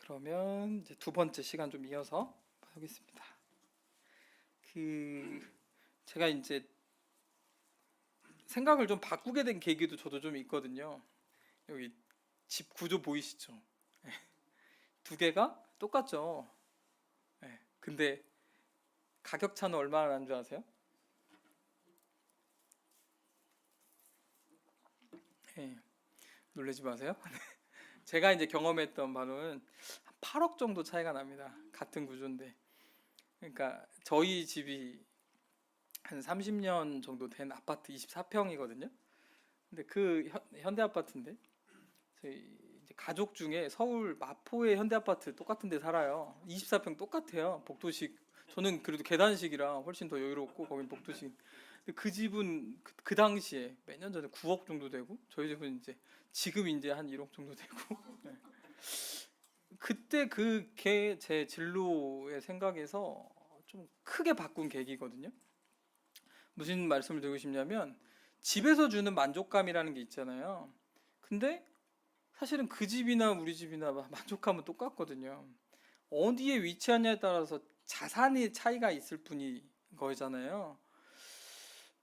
그러면 이제 두 번째 시간 좀 이어서 하겠습니다. 제가 이제 생각을 좀 바꾸게 된 계기도 저도 좀 있거든요. 여기 집 구조 보이시죠? 두 개가 똑같죠. 근데 가격 차는 얼마나 나는 줄 아세요? 예, 놀라지 마세요. 제가 이제 경험했던 바로는 한 8억 정도 차이가 납니다. 같은 구조인데. 그러니까 저희 집이 한 30년 정도 된 아파트 24평이거든요. 근데 그 현대 아파트인데 저희 이제 가족 중에 서울 마포의 현대 아파트 똑같은 데 살아요. 24평 똑같아요. 복도식. 저는 그래도 계단식이라 훨씬 더 여유롭고 거긴 복도식. 근데 그 집은 그 당시에 몇 년 전에 9억 정도 되고 저희 집은 이제 지금 이제 한 1억 정도 되고 네. 그때 그게 제 진로의 생각에서 좀 크게 바꾼 계기거든요. 무슨 말씀을 드리고 싶냐면 집에서 주는 만족감이라는 게 있잖아요. 근데 사실은 그 집이나 우리 집이나 만족감은 똑같거든요. 어디에 위치하냐에 따라서 자산의 차이가 있을 뿐인 거잖아요.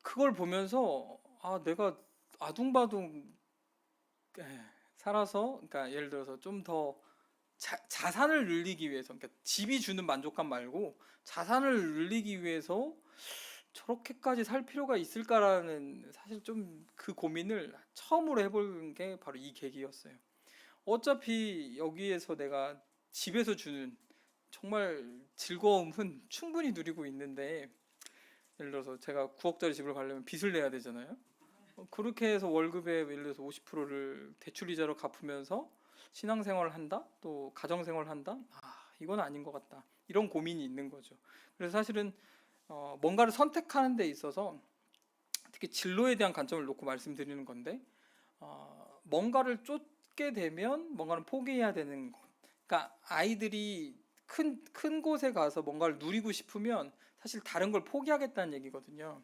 그걸 보면서 내가 아둥바둥 살아서, 그러니까 예를 들어서 좀 더 자산을 늘리기 위해서, 그러니까 집이 주는 만족감 말고 자산을 늘리기 위해서 저렇게까지 살 필요가 있을까라는, 사실 좀 그 고민을 처음으로 해본 게 바로 이 계기였어요. 어차피 여기에서 내가 집에서 주는 정말 즐거움은 충분히 누리고 있는데, 예를 들어서 제가 9억짜리 집을 가려면 빚을 내야 되잖아요. 그렇게 해서 월급의 예를 들어서 50%를 대출이자로 갚으면서 신앙생활을 한다? 또 가정생활을 한다? 이건 아닌 것 같다. 이런 고민이 있는 거죠. 그래서 사실은 뭔가를 선택하는 데 있어서 특히 진로에 대한 관점을 놓고 말씀드리는 건데, 뭔가를 쫓게 되면 뭔가를 포기해야 되는 것. 그러니까 아이들이 큰 곳에 가서 뭔가를 누리고 싶으면 사실 다른 걸 포기하겠다는 얘기거든요.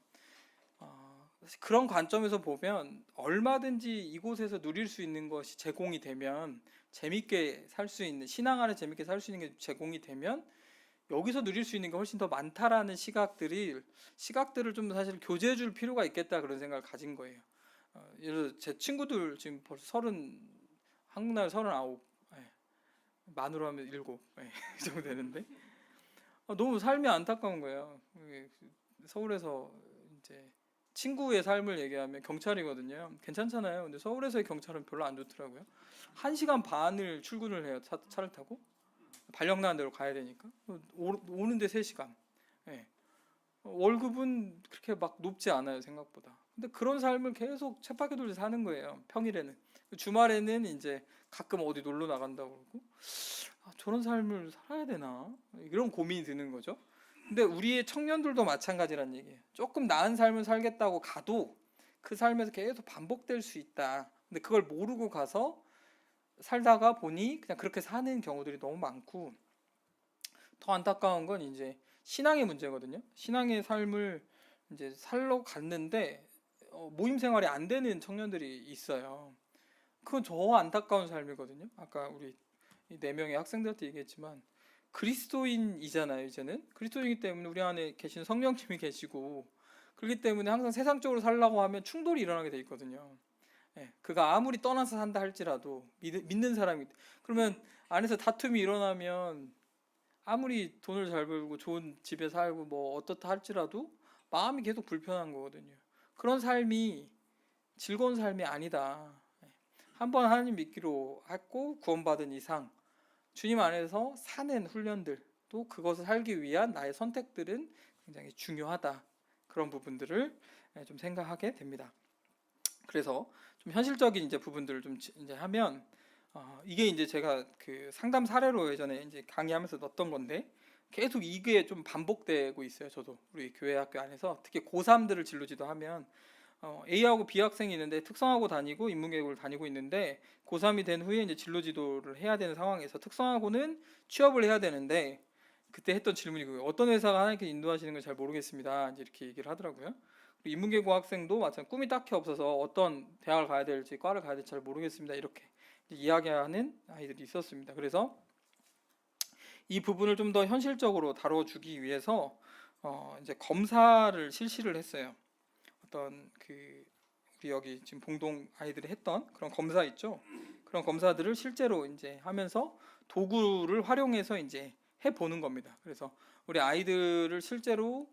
사실 그런 관점에서 보면 얼마든지 이곳에서 누릴 수 있는 것이 제공이 되면, 재밌게 살 수 있는, 신앙 안에 재밌게 살 수 있는 게 제공이 되면 여기서 누릴 수 있는 게 훨씬 더 많다라는 시각들을 좀 사실 교제해 줄 필요가 있겠다, 그런 생각을 가진 거예요. 예를 들어 제 친구들 지금 벌써 한국 나이 39, 만으로 하면 7, 이 정도 되는데 너무 삶이 안타까운 거예요. 서울에서 이제 친구의 삶을 얘기하면 경찰이거든요. 괜찮잖아요. 근데 서울에서의 경찰은 별로 안 좋더라고요. 1시간 반을 출근을 해요. 차를 타고. 발령나는 대로 가야 되니까. 오는데 3시간. 예. 월급은 그렇게 막 높지 않아요, 생각보다. 근데 그런 삶을 계속 쳇바퀴 돌려서 사는 거예요, 평일에는. 주말에는 이제 가끔 어디 놀러 나간다고 그러고, 저런 삶을 살아야 되나? 이런 고민이 드는 거죠. 근데 우리의 청년들도 마찬가지란 얘기예요. 조금 나은 삶을 살겠다고 가도 그 삶에서 계속 반복될 수 있다. 근데 그걸 모르고 가서 살다가 보니 그냥 그렇게 사는 경우들이 너무 많고, 더 안타까운 건 이제 신앙의 문제거든요. 신앙의 삶을 이제 살러 갔는데 모임 생활이 안 되는 청년들이 있어요. 그건 저 안타까운 삶이거든요. 아까 우리 이 네 명의 학생들한테 얘기했지만 그리스도인이잖아요. 이제는 그리스도인이기 때문에 우리 안에 계신 성령님이 계시고, 그렇기 때문에 항상 세상적으로 살려고 하면 충돌이 일어나게 돼 있거든요. 그가 아무리 떠나서 산다 할지라도 믿는 사람이, 그러면 안에서 다툼이 일어나면 아무리 돈을 잘 벌고 좋은 집에 살고 뭐 어떻다 할지라도 마음이 계속 불편한 거거든요. 그런 삶이 즐거운 삶이 아니다. 한번 하나님 믿기로 했고 구원받은 이상 주님 안에서 사는 훈련들, 또 그것을 살기 위한 나의 선택들은 굉장히 중요하다. 그런 부분들을 좀 생각하게 됩니다. 그래서 좀 현실적인 이제 부분들을 좀 이제 하면, 이게 이제 제가 그 상담 사례로 예전에 이제 강의하면서 넣었던 건데, 계속 이게 좀 반복되고 있어요. 저도 우리 교회 학교 안에서 특히 고3들을 진로 지도하면 A하고 B 학생이 있는데 특성화고 다니고 인문계곡을 다니고 있는데, 고3이 된 후에 이제 진로 지도를 해야 되는 상황에서 특성화고는 취업을 해야 되는데, 그때 했던 질문이 그거예요. 어떤 회사가 하나님께 인도하시는 걸 잘 모르겠습니다. 이제 이렇게 얘기를 하더라고요. 인문계고 학생도 마찬가지 꿈이 딱히 없어서 어떤 대학을 가야 될지 과를 가야 될지 잘 모르겠습니다. 이렇게 이야기하는 아이들이 있었습니다. 그래서 이 부분을 좀 더 현실적으로 다뤄주기 위해서 이제 검사를 실시를 했어요. 어떤 우리 여기 지금 봉동 아이들이 했던 그런 검사 있죠. 그런 검사들을 실제로 이제 하면서 도구를 활용해서 이제 해보는 겁니다. 그래서 우리 아이들을 실제로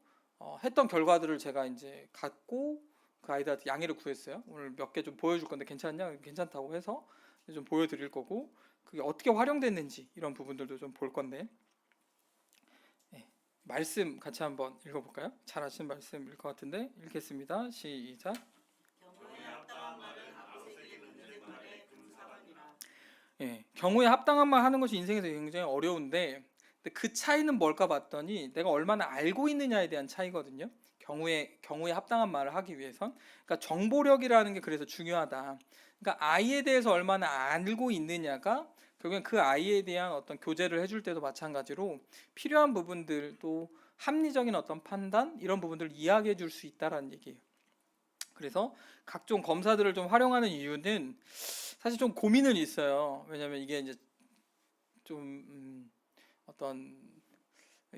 했던 결과들을 제가 이제 갖고 그 아이들한테 양해를 구했어요. 오늘 몇 개 좀 보여줄 건데 괜찮냐? 괜찮다고 해서 좀 보여드릴 거고 그게 어떻게 활용됐는지 이런 부분들도 좀 볼 건데 네, 말씀 같이 한번 읽어볼까요? 잘 아시는 말씀일 것 같은데 읽겠습니다. 시작. 예, 경우에 합당한 말 하는 것이 인생에서 굉장히 어려운데 근데 그 차이는 뭘까 봤더니 내가 얼마나 알고 있느냐에 대한 차이거든요. 경우에 합당한 말을 하기 위해선 그러니까 정보력이라는 게 그래서 중요하다. 그러니까 아이에 대해서 얼마나 알고 있느냐가 결국엔 그 아이에 대한 어떤 교제를 해줄 때도 마찬가지로 필요한 부분들도 합리적인 어떤 판단 이런 부분들을 이야기해 줄 수 있다라는 얘기예요. 그래서 각종 검사들을 좀 활용하는 이유는 사실 좀 고민은 있어요. 왜냐면 이게 이제 좀 어떤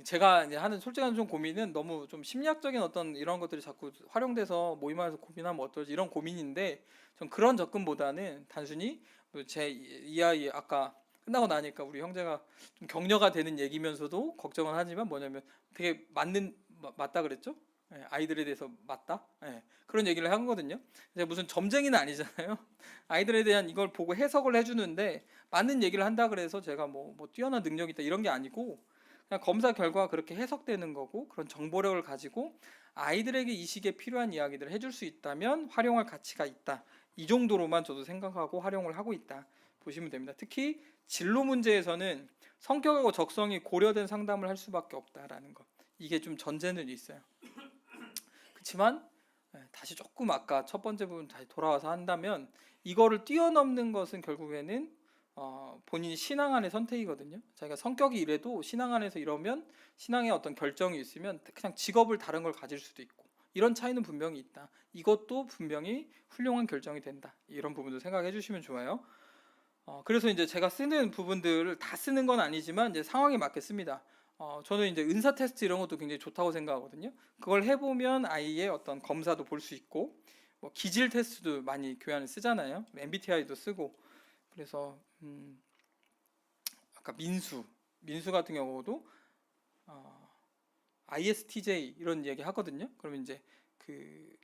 제가 이제 하는 솔직한 좀 고민은 너무 좀 심리학적인 어떤 이런 것들이 자꾸 활용돼서 모임하면서 고민하면 어떨지 이런 고민인데 전 그런 접근보다는 단순히 제 이 아이 아까 끝나고 나니까 우리 형제가 좀 격려가 되는 얘기면서도 걱정은 하지만 뭐냐면 되게 맞다 그랬죠? 예, 아이들에 대해서 맞다? 예, 그런 얘기를 한 거거든요. 이제 무슨 점쟁이는 아니잖아요. 아이들에 대한 이걸 보고 해석을 해주는데 맞는 얘기를 한다 그래서 제가 뭐 뛰어난 능력이 있다 이런 게 아니고 그냥 검사 결과가 그렇게 해석되는 거고 그런 정보력을 가지고 아이들에게 이 시기에 필요한 이야기들을 해줄 수 있다면 활용할 가치가 있다. 이 정도로만 저도 생각하고 활용을 하고 있다. 보시면 됩니다. 특히 진로 문제에서는 성격하고 적성이 고려된 상담을 할 수밖에 없다라는 것. 이게 좀 전제는 있어요. 그렇지만 다시 조금 아까 첫 번째 부분 다시 돌아와서 한다면 이거를 뛰어넘는 것은 결국에는 본인이 신앙 안의 선택이거든요. 자기가 성격이 이래도 신앙 안에서 이러면 신앙의 어떤 결정이 있으면 그냥 직업을 다른 걸 가질 수도 있고 이런 차이는 분명히 있다. 이것도 분명히 훌륭한 결정이 된다. 이런 부분도 생각해 주시면 좋아요. 그래서 이제 제가 쓰는 부분들을 다 쓰는 건 아니지만 이제 상황에 맞게 씁니다. 저는 이제 은사 테스트 이런 것도 굉장히 좋다고 생각하거든요. 그걸 해보면 아이의 어떤 검사도 볼 수 있고, 뭐 기질 테스트도 많이 교양을 쓰잖아요. MBTI도 쓰고. 그래서 아까 민수 같은 경우도 ISTJ 이런 얘기 하거든요. 그러면 이제 그,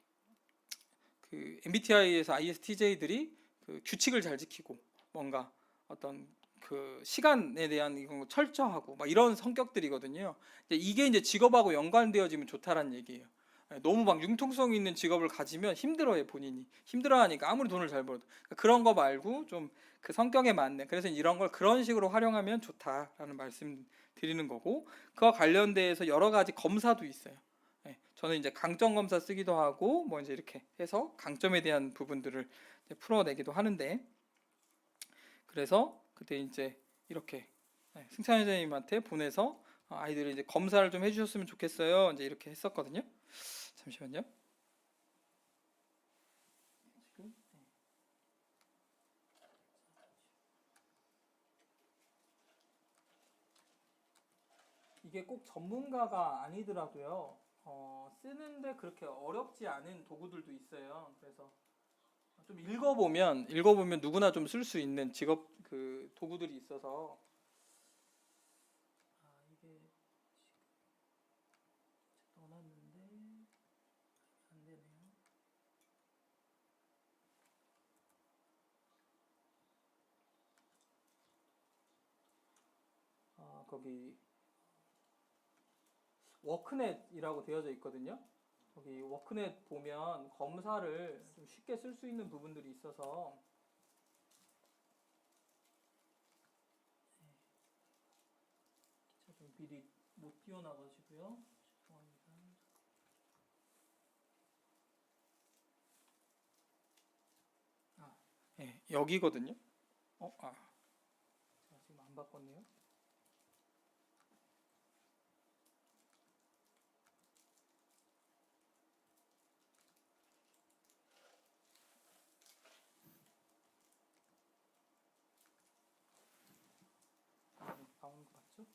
그 MBTI에서 ISTJ들이 그 규칙을 잘 지키고 뭔가 어떤 그 시간에 대한 이건 철저하고 막 이런 성격들이거든요. 이게 이제 직업하고 연관되어지면 좋다라는 얘기예요. 너무 막 융통성 있는 직업을 가지면 힘들어요, 본인이. 힘들어하니까 아무리 돈을 잘 벌어도. 그러니까 그런 거 말고 좀 그 성격에 맞는. 그래서 이런 걸 그런 식으로 활용하면 좋다라는 말씀 드리는 거고, 그와 관련돼서 여러 가지 검사도 있어요. 저는 이제 강점 검사 쓰기도 하고, 뭐 이제 이렇게 해서 강점에 대한 부분들을 이제 풀어내기도 하는데, 그래서 그때 이제 이렇게 승찬 회장님한테 보내서 아이들이 이제 검사를 좀 해주셨으면 좋겠어요. 이제 이렇게 했었거든요. 잠시만요. 이게 꼭 전문가가 아니더라도요. 쓰는데 그렇게 어렵지 않은 도구들도 있어요. 그래서 좀 읽어보면 누구나 좀 쓸 수 있는 직업 그 도구들이 있어서 이게 떠났는데 안 되네요. 거기 워크넷이라고 되어져 있거든요. 거기 워크넷 보면 검사를 좀 쉽게 쓸 수 있는 부분들이 있어서 좀 미리 못 띄워놔가지고요. 죄송합니다. 네, 여기거든요. 제가 지금 안 바꿨네요. 나오는 거 맞죠?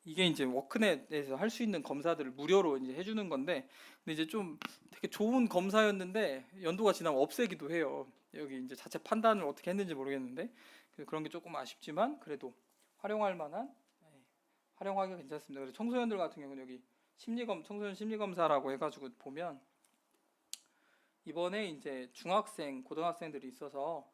이게 이제 워크넷에서 할 수 있는 검사들을 무료로 이제 해주는 건데, 근데 이제 좀 되게 좋은 검사였는데 연도가 지나면 없애기도 해요. 여기 이제 자체 판단을 어떻게 했는지 모르겠는데 그런 게 조금 아쉽지만 그래도 활용할 만한, 활용하기가 괜찮습니다. 그래서 청소년들 같은 경우는 여기 청소년 심리 검사라고 해가지고 보면 이번에 이제 중학생, 고등학생들이 있어서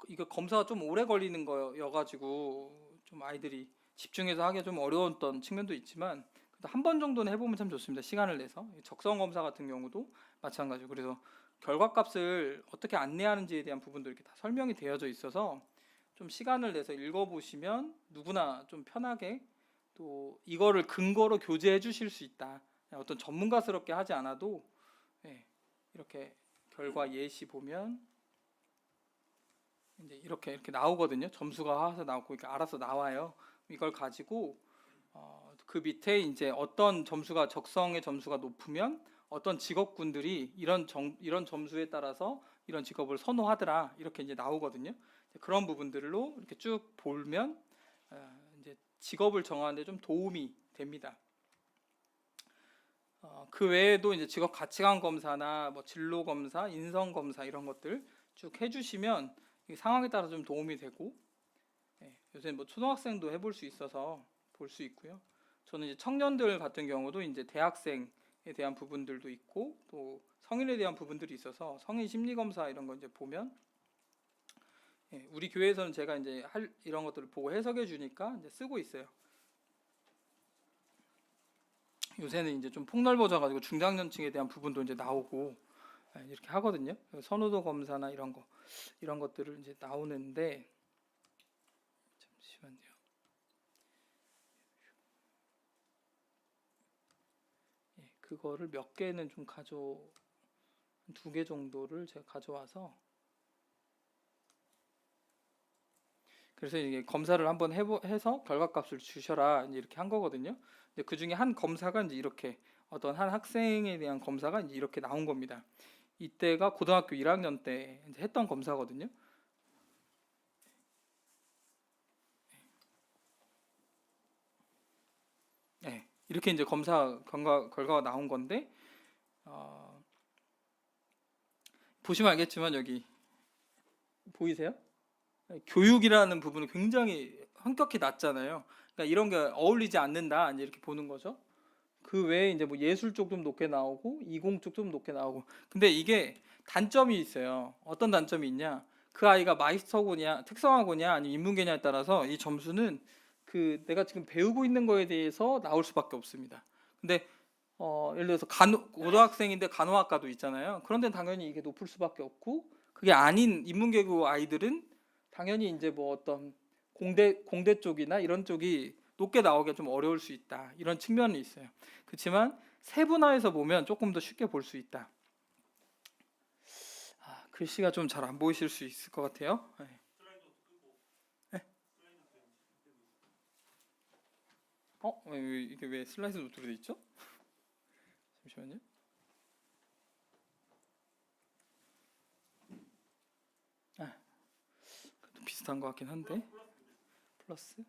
이거 검사가 좀 오래 걸리는 거여가지고 좀 아이들이 집중해서 하기가 좀 어려웠던 측면도 있지만 한 번 정도는 해보면 참 좋습니다. 시간을 내서. 적성 검사 같은 경우도 마찬가지고, 그래서 결과값을 어떻게 안내하는지에 대한 부분도 이렇게 다 설명이 되어져 있어서 좀 시간을 내서 읽어보시면 누구나 좀 편하게 또 이거를 근거로 교재해 주실 수 있다. 어떤 전문가스럽게 하지 않아도, 예, 이렇게 결과 예시 보면 이제 이렇게 나오거든요. 점수가 와서 나오고 이렇게 알아서 나와요. 이걸 가지고 그 밑에 이제 어떤 점수가 적성의 점수가 높으면 어떤 직업군들이 이런 점수에 따라서 이런 직업을 선호하더라, 이렇게 이제 나오거든요. 그런 부분들로 이렇게 쭉 보면 이제 직업을 정하는데 좀 도움이 됩니다. 그 외에도 이제 직업 가치관 검사나 뭐 진로 검사, 인성 검사 이런 것들 쭉 해주시면 상황에 따라 좀 도움이 되고, 요새 뭐 초등학생도 해볼 수 있어서 볼 수 있고요. 저는 이제 청년들 같은 경우도 이제 대학생에 대한 부분들도 있고 또 성인에 대한 부분들이 있어서 성인 심리 검사 이런 거 이제 보면, 우리 교회에서는 제가 이제 이런 것들을 보고 해석해 주니까 이제 쓰고 있어요. 요새는 이제 좀 폭넓어져 가지고 중장년층에 대한 부분도 이제 나오고 이렇게 하거든요. 선호도 검사나 이런 것들을 이제 나오는데, 잠시만요. 그거를 몇 개는 좀 두 개 정도를 제가 가져와서, 그래서 이게 검사를 한번 해서 결과값을 주셔라 이렇게 한 거거든요. 그 중에 한 검사가 이제 이렇게 어떤 한 학생에 대한 검사가 이제 이렇게 나온 겁니다. 이때가 고등학교 1학년 때 이제 했던 검사거든요. 네, 이렇게 이제 검사 결과가 나온 건데, 보시면 알겠지만 여기 보이세요? 교육이라는 부분은 굉장히 성격이 낮잖아요. 그러니까 이런 게 어울리지 않는다 이제 이렇게 보는 거죠. 그 외에 이제 뭐 예술 쪽 좀 높게 나오고 이공 쪽 좀 높게 나오고. 근데 이게 단점이 있어요. 어떤 단점이 있냐? 그 아이가 마이스터고냐, 특성화고냐, 아니면 인문계냐에 따라서 이 점수는 그 내가 지금 배우고 있는 거에 대해서 나올 수밖에 없습니다. 근데 예를 들어서 고등학생인데 간호학과도 있잖아요. 그런 데는 당연히 이게 높을 수밖에 없고, 그게 아닌 인문계고 아이들은 당연히 이제 뭐 어떤 공대 쪽이나 이런 쪽이 높게 나오기가 좀 어려울 수 있다, 이런 측면이 있어요. 그렇지만 세분화해서 보면 조금 더 쉽게 볼 수 있다. 글씨가 좀 잘 안 보이실 수 있을 것 같아요. 네. 네? 이게 왜 슬라이드 노트로 돼 있죠? 잠시만요. 비슷한 것 같긴 한데. 플러스?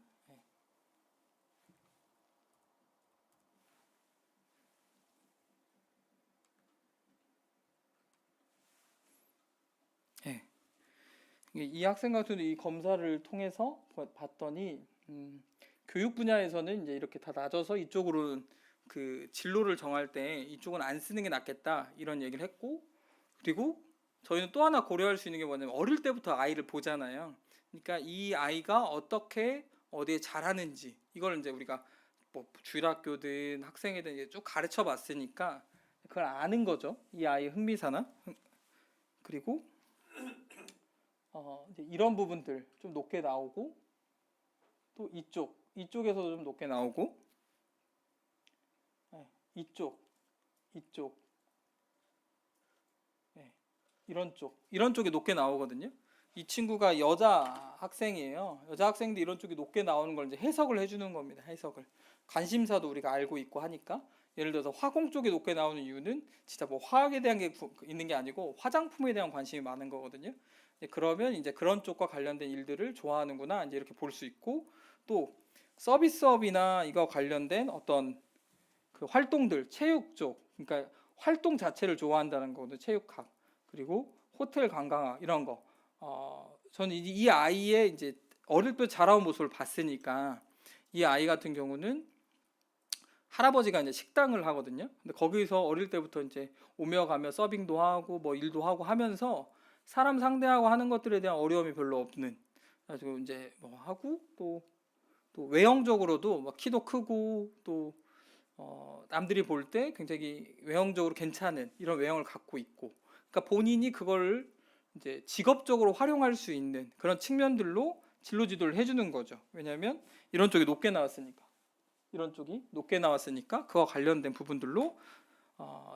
네. 이 학생 같은 이 검사를 통해서 봤더니 교육 분야에서는 이제 이렇게 다 낮아서 이쪽으로는 그 진로를 정할 때 이쪽은 안 쓰는 게 낫겠다 이런 얘기를 했고, 그리고 저희는 또 하나 고려할 수 있는 게 뭐냐면 어릴 때부터 아이를 보잖아요. 그러니까 이 아이가 어떻게 어디에 잘하는지 이걸 이제 우리가 뭐 주일학교든 학생이든 이제 쭉 가르쳐 봤으니까 그걸 아는 거죠. 이 아이의 흥미사나. 그리고 이제 이런 부분들 좀 높게 나오고, 또 이쪽에서도 좀 높게 나오고, 네, 이쪽, 네, 이런 쪽이 높게 나오거든요. 이 친구가 여자 학생이에요. 여자 학생도 이런 쪽이 높게 나오는 걸 이제 해석을 해주는 겁니다. 해석을. 관심사도 우리가 알고 있고 하니까. 예를 들어서 화공 쪽이 높게 나오는 이유는 진짜 뭐 화학에 대한 게 있는 게 아니고 화장품에 대한 관심이 많은 거거든요. 그러면 이제 그런 쪽과 관련된 일들을 좋아하는구나 이제 이렇게 볼 수 있고, 또 서비스업이나 이거 관련된 어떤 그 활동들, 체육 쪽, 그러니까 활동 자체를 좋아한다는 거거든요. 체육학 그리고 호텔 관광학 이런 거. 저는 이 아이의 이제 어릴 때 자라온 모습을 봤으니까 이 아이 같은 경우는 할아버지가 이제 식당을 하거든요. 근데 거기서 어릴 때부터 이제 오며 가며 서빙도 하고 뭐 일도 하고 하면서 사람 상대하고 하는 것들에 대한 어려움이 별로 없는. 가지고 이제 뭐 하고 또 외형적으로도 막 키도 크고 또 남들이 볼 때 굉장히 외형적으로 괜찮은 이런 외형을 갖고 있고, 그러니까 본인이 그걸 이제 직업적으로 활용할 수 있는 그런 측면들로 진로 지도를 해주는 거죠. 왜냐하면 이런 쪽이 높게 나왔으니까. 이런 쪽이 높게 나왔으니까 그와 관련된 부분들로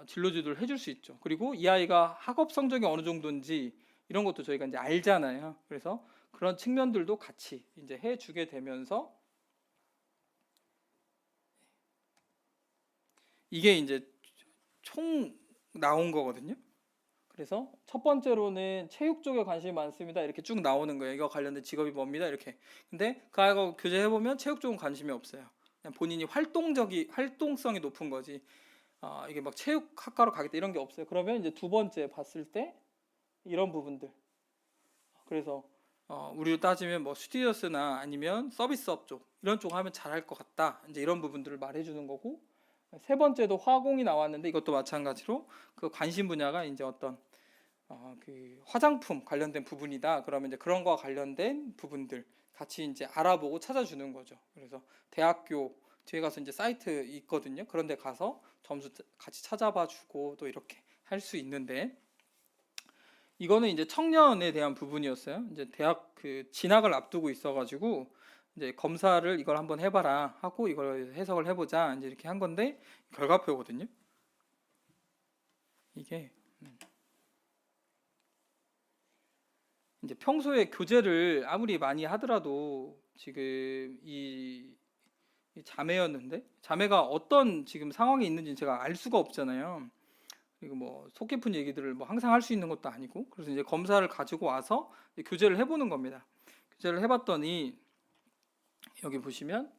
진로 지도를 해줄 수 있죠. 그리고 이 아이가 학업 성적이 어느 정도인지 이런 것도 저희가 이제 알잖아요. 그래서 그런 측면들도 같이 이제 해주게 되면서 이게 이제 총 나온 거거든요. 그래서 첫 번째로는 체육 쪽에 관심이 많습니다. 이렇게 쭉 나오는 거예요. 이거 관련된 직업이 뭡니다. 이렇게. 근데 그 아이가 교제해 보면 체육 쪽은 관심이 없어요. 그냥 본인이 활동성이 높은 거지. 이게 막 체육학과로 가겠다 이런 게 없어요. 그러면 이제 두 번째 봤을 때 이런 부분들. 그래서 우리로 따지면 뭐 스튜디오스나 아니면 서비스업 쪽 이런 쪽 하면 잘할 것 같다. 이제 이런 부분들을 말해주는 거고, 세 번째도 화공이 나왔는데 이것도 마찬가지로 그 관심 분야가 이제 어떤 그 화장품 관련된 부분이다. 그러면 이제 그런 거와 관련된 부분들 같이 이제 알아보고 찾아주는 거죠. 그래서 대학교 뒤에 가서 이제 사이트 있거든요. 그런데 가서 점수 같이 찾아봐 주고 또 이렇게 할 수 있는데, 이거는 이제 청년에 대한 부분이었어요. 이제 대학 그 진학을 앞두고 있어가지고 이제 검사를 이걸 한번 해봐라 하고 이걸 해석을 해보자 이제 이렇게 한 건데, 결과표거든요. 이게 이제 평소에 교재를 아무리 많이 하더라도 지금 이 자매였는데 자매가 어떤 지금 상황에 있는지 제가 알 수가 없잖아요. 그리고 뭐 속 깊은 얘기들을 뭐 항상 할 수 있는 것도 아니고, 그래서 이제 검사를 가지고 와서 이제 교제를 해보는 겁니다. 교제를 해봤더니 여기 보시면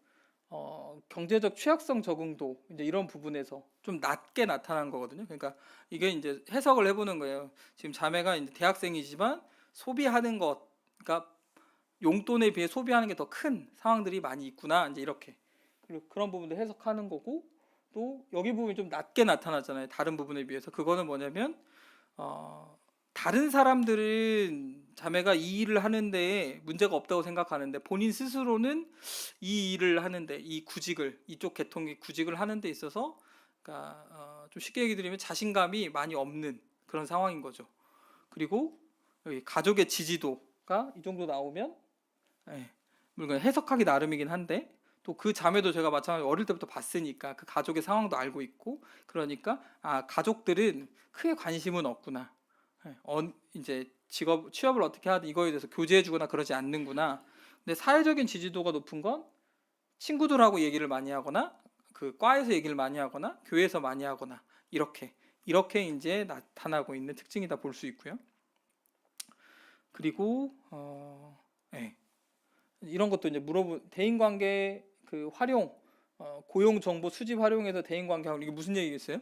경제적 취약성 적응도 이제 이런 부분에서 좀 낮게 나타난 거거든요. 그러니까 이게 이제 해석을 해보는 거예요. 지금 자매가 이제 대학생이지만 소비하는 것, 그러니까 용돈에 비해 소비하는 게 더 큰 상황들이 많이 있구나. 이제 이렇게. 그리고 그런 부분도 해석하는 거고, 또 여기 부분이 좀 낮게 나타나잖아요. 다른 부분에 비해서. 그거는 뭐냐면 다른 사람들은 자매가 이 일을 하는데 문제가 없다고 생각하는데 본인 스스로는 이 일을 하는데 이 구직을 이쪽 계통의 구직을 하는 데 있어서 그러니까 좀 쉽게 얘기 드리면 자신감이 많이 없는 그런 상황인 거죠. 그리고 여기 가족의 지지도가 이 정도 나오면, 예, 물론 해석하기 나름이긴 한데 또 그 자매도 제가 마찬가지로 어릴 때부터 봤으니까 그 가족의 상황도 알고 있고, 그러니까 가족들은 크게 관심은 없구나. 예, 이제 취업을 어떻게 하든 이거에 대해서 교제해주거나 그러지 않는구나. 근데 사회적인 지지도가 높은 건 친구들하고 얘기를 많이 하거나 그 과에서 얘기를 많이 하거나 교회에서 많이 하거나 이렇게 이제 나타나고 있는 특징이다 볼 수 있고요. 그리고 예, 이런 것도 이제 대인관계 그 활용, 고용 정보 수집 활용해서 대인관계 하고, 이게 무슨 얘기겠어요?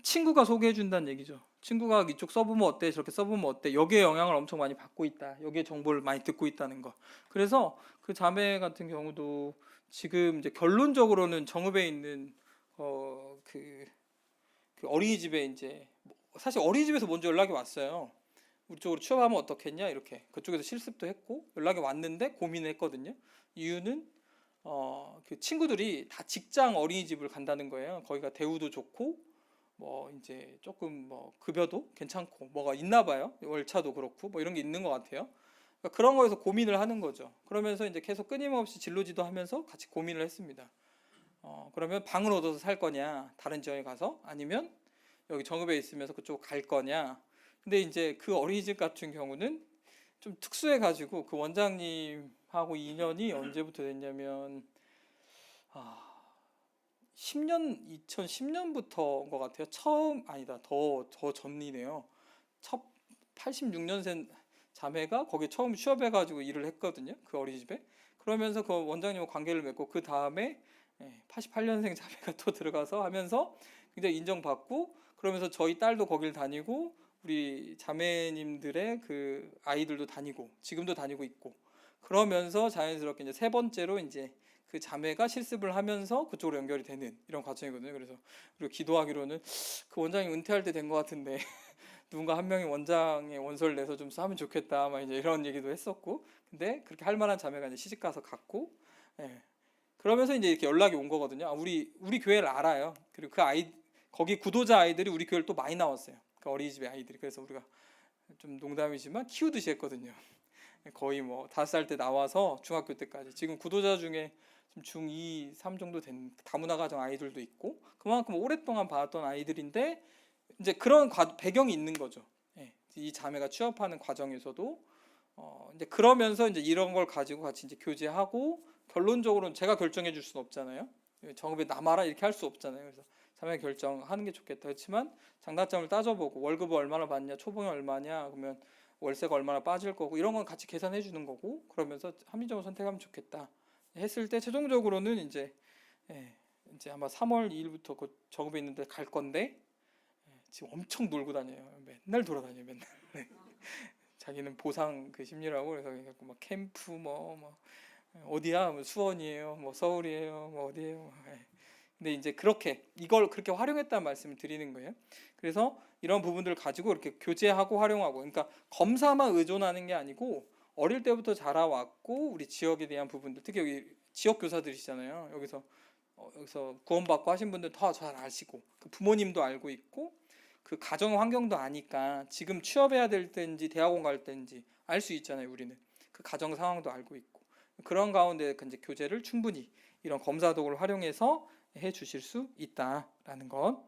친구가 소개해 준다는 얘기죠. 친구가 이쪽 써보면 어때? 저렇게 써보면 어때? 여기에 영향을 엄청 많이 받고 있다. 여기에 정보를 많이 듣고 있다는 거. 그래서 그 자매 같은 경우도 지금 이제 결론적으로는 정읍에 있는 그 어린이집에 이제 사실 어린이집에서 먼저 연락이 왔어요. 우리 쪽으로 취업하면 어떻겠냐 이렇게. 그쪽에서 실습도 했고 연락이 왔는데 고민을 했거든요. 이유는 그 친구들이 다 직장 어린이집을 간다는 거예요. 거기가 대우도 좋고 뭐 이제 조금 뭐 급여도 괜찮고 뭐가 있나 봐요. 월차도 그렇고 뭐 이런 게 있는 것 같아요. 그러니까 그런 거에서 고민을 하는 거죠. 그러면서 이제 계속 끊임없이 진로지도 하면서 같이 고민을 했습니다. 그러면 방을 얻어서 살 거냐, 다른 지역에 가서, 아니면 여기 정읍에 있으면서 그쪽 갈 거냐. 근데 이제 그 어린이집 같은 경우는 좀 특수해 가지고 그 원장님하고 인연이 언제부터 됐냐면 10년 2010년부터인 것 같아요. 처음 아니다 더 전이네요. 첫 86년생 자매가 거기 처음 취업해 가지고 일을 했거든요. 그 어린이집에. 그러면서 그 원장님과 관계를 맺고 그 다음에 88년생 자매가 또 들어가서 하면서 굉장히 인정받고, 그러면서 저희 딸도 거길 다니고 우리 자매님들의 그 아이들도 다니고 지금도 다니고 있고, 그러면서 자연스럽게 이제 세 번째로 이제 그 자매가 실습을 하면서 그쪽으로 연결이 되는 이런 과정이거든요. 그래서 그리고 기도하기로는 그 원장이 은퇴할 때 된 것 같은데 누군가 한 명이 원장의 원서를 내서 좀 하면 좋겠다, 막 이제 이런 얘기도 했었고, 근데 그렇게 할 만한 자매가 이제 시집 가서 갔고, 예. 그러면서 이제 이렇게 연락이 온 거거든요. 아, 우리 교회를 알아요. 그리고 그 아이 거기 구도자 아이들이 우리 교회를 또 많이 나왔어요. 그 어린이집의 아이들이. 그래서 우리가 좀 농담이지만 키우듯이 했거든요. 거의 뭐 5살 때 나와서 중학교 때까지. 지금 구도자 중에 지금 중2, 3 정도 된 다문화 가정 아이들도 있고, 그만큼 오랫동안 봐왔던 아이들인데 이제 그런 배경이 있는 거죠. 예, 이 자매가 취업하는 과정에서도 이제 그러면서 이제 이런 걸 가지고 같이 이제 교제하고, 결론적으로는 제가 결정해 줄 수는 없잖아요. 정읍에 남아라 이렇게 할 수 없잖아요. 그래서 자매 결정하는 게 좋겠다. 그렇지만 장단점을 따져보고 월급을 얼마나 받냐, 초봉이 얼마냐, 그러면 월세가 얼마나 빠질 거고 이런 건 같이 계산해 주는 거고, 그러면서 합리적으로 선택하면 좋겠다 했을 때 최종적으로는 이제 이제 아마 3월 2일부터 그 정읍에 있는데 갈 건데, 지금 엄청 놀고 다녀요. 맨날 돌아다녀요, 맨날. 네. 자기는 보상 그 심리라고, 그래서 그냥 막 캠프 뭐 어디야? 뭐 수원이에요, 뭐 서울이에요, 뭐 어디에요? 근데 이제 그렇게 이걸 그렇게 활용했다는 말씀을 드리는 거예요. 그래서 이런 부분들을 가지고 이렇게 교제하고 활용하고, 그러니까 검사만 의존하는 게 아니고 어릴 때부터 자라왔고 우리 지역에 대한 부분들, 특히 여기 지역 교사들이시잖아요. 여기서 구원받고 하신 분들 더 잘 아시고, 그 부모님도 알고 있고, 그 가정 환경도 아니까 지금 취업해야 될 때인지 대학원 갈 때인지 알 수 있잖아요. 우리는 그 가정 상황도 알고 있고, 그런 가운데 이제 교제를 충분히 이런 검사 도구를 활용해서 해 주실 수 있다라는 것,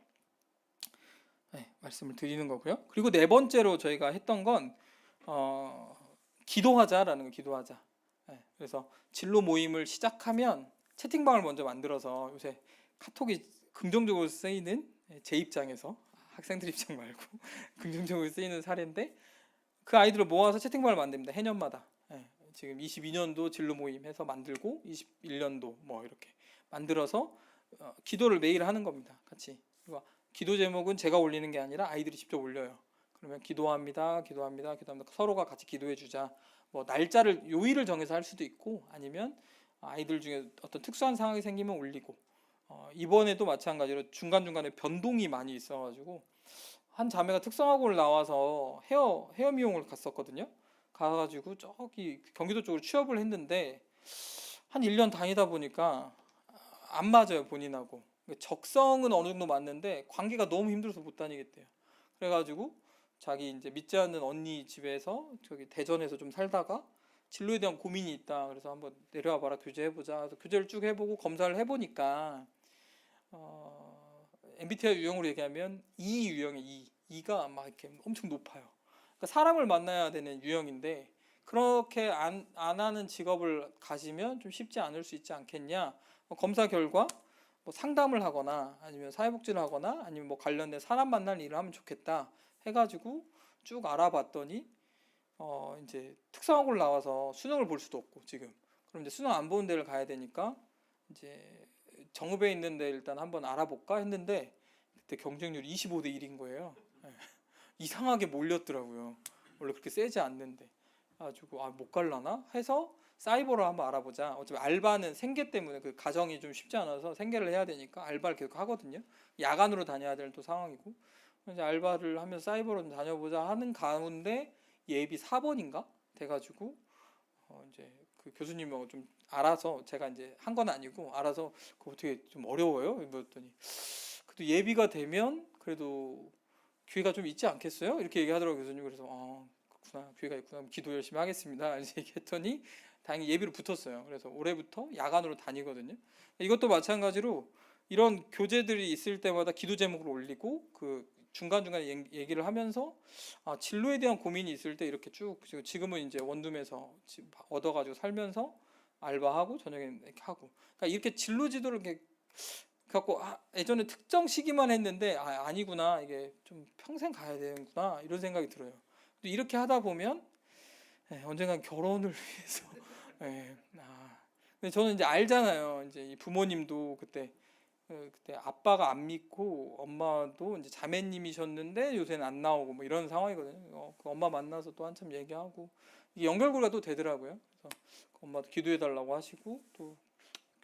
말씀을 드리는 거고요. 그리고 네 번째로 저희가 했던 건 기도하자라는 거, 기도하자. 그래서 진로 모임을 시작하면 채팅방을 먼저 만들어서, 요새 카톡이 긍정적으로 쓰이는, 제 입장에서 학생들 입장 말고 긍정적으로 쓰이는 사례인데, 그 아이들을 모아서 채팅방을 만듭니다. 해년마다. 지금 22년도 진로 모임 해서 만들고 21년도 뭐 이렇게 만들어서 기도를 매일 하는 겁니다. 같이. 기도 제목은 제가 올리는 게 아니라 아이들이 직접 올려요. 그러면 기도합니다, 기도합니다, 기도합니다. 서로가 같이 기도해 주자. 뭐 날짜를, 요일을 정해서 할 수도 있고, 아니면 아이들 중에 어떤 특수한 상황이 생기면 올리고, 이번에도 마찬가지로 중간중간에 변동이 많이 있어가지고 한 자매가 특성화고를 나와서 헤어 미용을 갔었거든요. 가가지고 저기 경기도 쪽으로 취업을 했는데 한 1년 다니다 보니까 안 맞아요, 본인하고. 적성은 어느 정도 맞는데 관계가 너무 힘들어서 못 다니겠대요. 그래가지고 자기 이제 믿지 않는 언니 집에서 저기 대전에서 좀 살다가 진로에 대한 고민이 있다. 그래서 한번 내려와 봐라, 교제해보자. 그래서 교제를 쭉 해보고 검사를 해보니까 MBTI 유형으로 얘기하면 E 유형의 E가 막 이렇게 엄청 높아요. 그러니까 사람을 만나야 되는 유형인데 그렇게 안 하는 직업을 가지면 좀 쉽지 않을 수 있지 않겠냐. 검사 결과 뭐 상담을 하거나 아니면 사회복지를 하거나 아니면 뭐 관련된 사람 만날 일을 하면 좋겠다 해가지고 쭉 알아봤더니 이제 특성화고를 나와서 수능을 볼 수도 없고 지금, 그럼 이제 수능 안 보는 데를 가야 되니까 이제 정읍에 있는 데 일단 한번 알아볼까 했는데 그때 경쟁률이 25대 1인 거예요. 이상하게 몰렸더라고요. 원래 그렇게 세지 않는데. 가지고 못 갈라나 해서 사이버로 한번 알아보자. 어차피 알바는 생계 때문에 그 가정이 좀 쉽지 않아서 생계를 해야 되니까 알바를 계속 하거든요. 야간으로 다녀야 될 또 상황이고. 이제 알바를 하면서 사이버로 좀 다녀보자 하는 가운데 예비 4번인가 돼가지고 이제 그 교수님하고 좀 알아서, 제가 이제 한 건 아니고 알아서 그거 어떻게 좀 어려워요? 그랬더니 그래도 예비가 되면 그래도 기회가 좀 있지 않겠어요? 이렇게 얘기하더라고요, 교수님. 그래서 그렇구나, 기회가 있구나, 기도 열심히 하겠습니다 이렇게 얘기했더니 다행히 예비로 붙었어요. 그래서 올해부터 야간으로 다니거든요. 이것도 마찬가지로 이런 교재들이 있을 때마다 기도 제목을 올리고 그 중간중간에 얘기를 하면서 진로에 대한 고민이 있을 때 이렇게 쭉, 지금은 이제 원룸에서 얻어가지고 살면서 알바하고 저녁에 이렇게 하고, 그러니까 이렇게 진로 지도를 이렇게 갖고 예전에 특정 시기만 했는데 아니구나, 이게 좀 평생 가야 되는구나 이런 생각이 들어요. 또 이렇게 하다 보면 언젠간 결혼을 위해서 근데 저는 이제 알잖아요. 이제 이 부모님도 그때 아빠가 안 믿고 엄마도 이제 자매님이셨는데 요새는 안 나오고 뭐 이런 상황이거든요. 그 엄마 만나서 또 한참 얘기하고 이게 연결고리가 또 되더라고요. 그래서 그 엄마도 기도해 달라고 하시고 또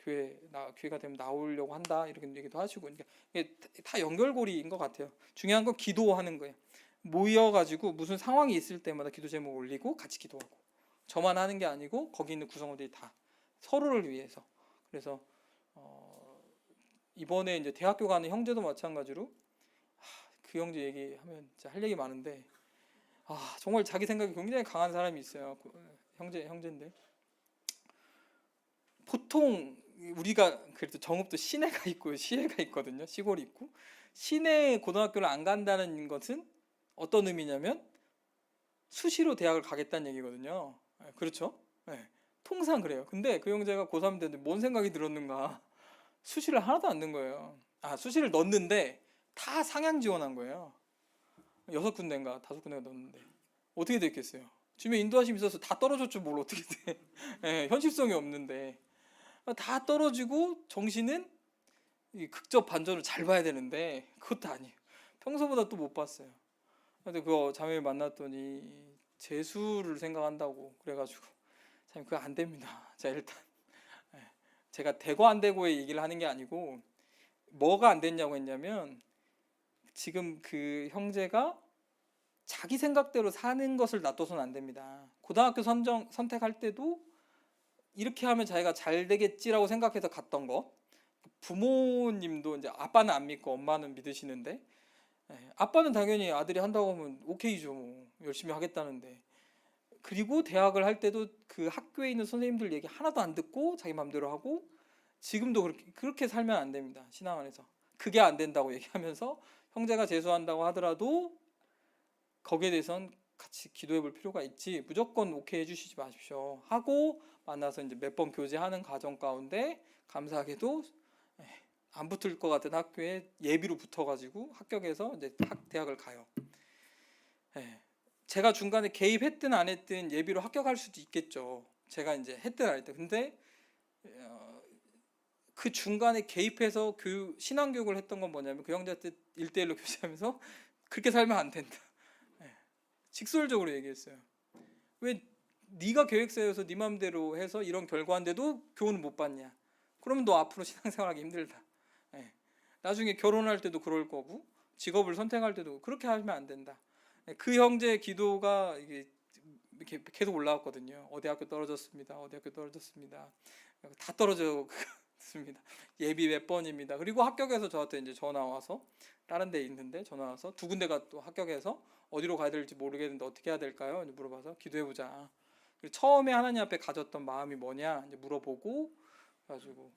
기회가 되면 나오려고 한다 이렇게 얘기도 하시고 그러니까 이게 다 연결고리인 것 같아요. 중요한 건 기도하는 거예요. 모여가지고 무슨 상황이 있을 때마다 기도 제목 올리고 같이 기도하고 저만 하는 게 아니고 거기 있는 구성원들이 다 서로를 위해서. 그래서 이번에 이제 대학교 가는 형제도 마찬가지로 그 형제 얘기하면 진짜 할 얘기 많은데 정말 자기 생각이 굉장히 강한 사람이 있어요. 형제인데 보통 우리가 그래도 정읍도 시내가 있고 시외가 있거든요. 시골이 있고 시내 고등학교를 안 간다는 것은 어떤 의미냐면 수시로 대학을 가겠다는 얘기거든요. 그렇죠? 네. 통상 그래요. 근데 그 형제가 고3 때인데 뭔 생각이 들었는가 수시를 하나도 안 넣은 거예요. 수시를 넣었는데 다 상향 지원한 거예요. 6군데인가 5군데가 넣었는데 어떻게 됐겠어요? 주변에 인도하심이 있어서 다 떨어졌죠. 뭘 어떻게 돼. 예, 현실성이 없는데 다 떨어지고 정시는 이 극적 반전을 잘 봐야 되는데 그것도 아니에요. 평소보다 또 못 봤어요. 근데 그 자매를 만났더니 재수를 생각한다고 그래가지고 참 그거 안 됩니다. 자 일단 제가 되고 안 되고의 얘기를 하는 게 아니고 뭐가 안 됐냐고 했냐면 지금 그 형제가 자기 생각대로 사는 것을 놔둬서는 안 됩니다. 고등학교 선택할 때도 이렇게 하면 자기가 잘 되겠지라고 생각해서 갔던 거. 부모님도 이제 아빠는 안 믿고 엄마는 믿으시는데 아빠는 당연히 아들이 한다고 하면 오케이죠. 뭐 열심히 하겠다는데. 그리고 대학을 할 때도 그 학교에 있는 선생님들 얘기 하나도 안 듣고 자기 맘대로 하고 지금도 그렇게 살면 안 됩니다. 신앙 안에서. 그게 안 된다고 얘기하면서 형제가 재수한다고 하더라도 거기에 대해서는 같이 기도해 볼 필요가 있지 무조건 오케이 해주시지 마십시오 하고 만나서 이제 몇 번 교제하는 과정 가운데 감사하게도 안 붙을 것 같은 학교에 예비로 붙어가지고 합격해서 이제 대학을 가요. 제가 중간에 개입했든 안 했든 예비로 합격할 수도 있겠죠. 제가 이제 했든 안 했든. 근데 그 중간에 개입해서 신앙교육을 했던 건 뭐냐면 그 형제한테 1대1로 교제하면서 그렇게 살면 안 된다. 직설적으로 얘기했어요. 왜 네가 계획서에서 네 맘대로 해서 이런 결과인데도 교훈을 못 받냐? 그러면 너 앞으로 신앙생활하기 힘들다. 나중에 결혼할 때도 그럴 거고 직업을 선택할 때도 그렇게 하면 안 된다. 그 형제의 기도가 이렇게 계속 올라왔거든요. 어디 학교 떨어졌습니다. 어디 학교 떨어졌습니다. 다 떨어졌습니다. 예비 몇 번입니다. 그리고 합격해서 저한테 이제 전화 와서 다른 데 있는데 전화 와서 2군데가 또 합격해서 어디로 가야 될지 모르겠는데 어떻게 해야 될까요? 물어봐서 기도해보자. 처음에 하나님 앞에 가졌던 마음이 뭐냐 이제 물어보고 가지고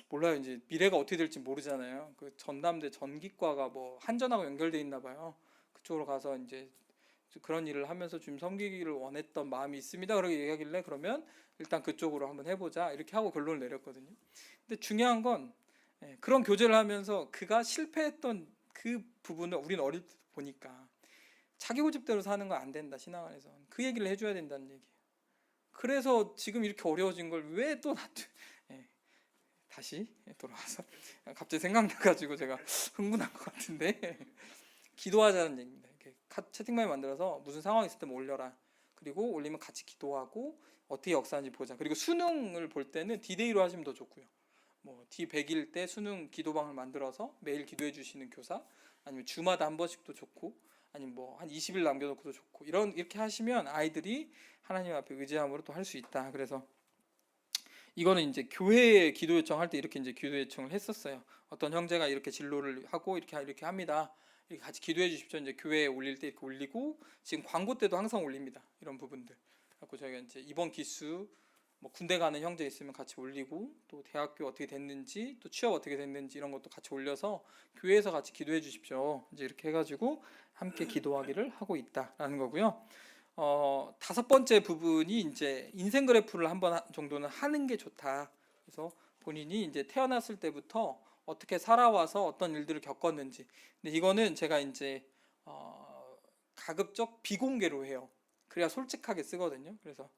몰라요. 이제 미래가 어떻게 될지 모르잖아요. 그 전남대 전기과가 뭐 한전하고 연결돼 있나 봐요. 그쪽으로 가서 이제 그런 일을 하면서 좀 섬기기를 원했던 마음이 있습니다. 그렇게 얘기하길래 그러면 일단 그쪽으로 한번 해보자 이렇게 하고 결론을 내렸거든요. 근데 중요한 건 그런 교제를 하면서 그가 실패했던 그 부분을 우리는 어릴 때 보니까 자기 고집대로 사는 건 안 된다. 신앙 안에서 그 얘기를 해줘야 된다는 얘기예요. 그래서 지금 이렇게 어려워진 걸 왜 또 다시 돌아와서 갑자기 생각나가지고 제가 흥분한 것 같은데 기도하자는 얘기입니다. 이렇게 채팅방에 만들어서 무슨 상황이 있을 때만 올려라. 그리고 올리면 같이 기도하고 어떻게 역사하는지 보자. 그리고 수능을 볼 때는 디데이로 하시면 더 좋고요. 뭐 D100일 때 수능 기도방을 만들어서 매일 기도해 주시는 교사 아니면 주마다 한 번씩도 좋고 아니면 뭐 한 20일 남겨놓고도 좋고 이렇게 하시면 아이들이 하나님 앞에 의지함으로 또 할 수 있다. 그래서 이거는 이제 교회에 기도 요청할 때 이렇게 이제 기도 요청을 했었어요. 어떤 형제가 이렇게 진로를 하고 이렇게 합니다. 이렇게 같이 기도해 주십시오. 이제 교회에 올릴 때 이렇게 올리고 지금 광고 때도 항상 올립니다. 이런 부분들. 그래서 저희가 이제 이번 기수 뭐 군대 가는 형제 있으면 같이 올리고 또 대학교 어떻게 됐는지 또 취업 어떻게 됐는지 이런 것도 같이 올려서 교회에서 같이 기도해 주십시오. 이제 이렇게 해가지고 함께 기도하기를 하고 있다라는 거고요. 5번째 부분이 이제 인생 그래프를 한 번 정도는 하는 게 좋다. 그래서 본인이 이제 태어났을 때부터 어떻게 살아와서 어떤 일들을 겪었는지. 근데 이거는 제가 이제 가급적 비공개로 해요. 그래야 솔직하게 쓰거든요. 그래서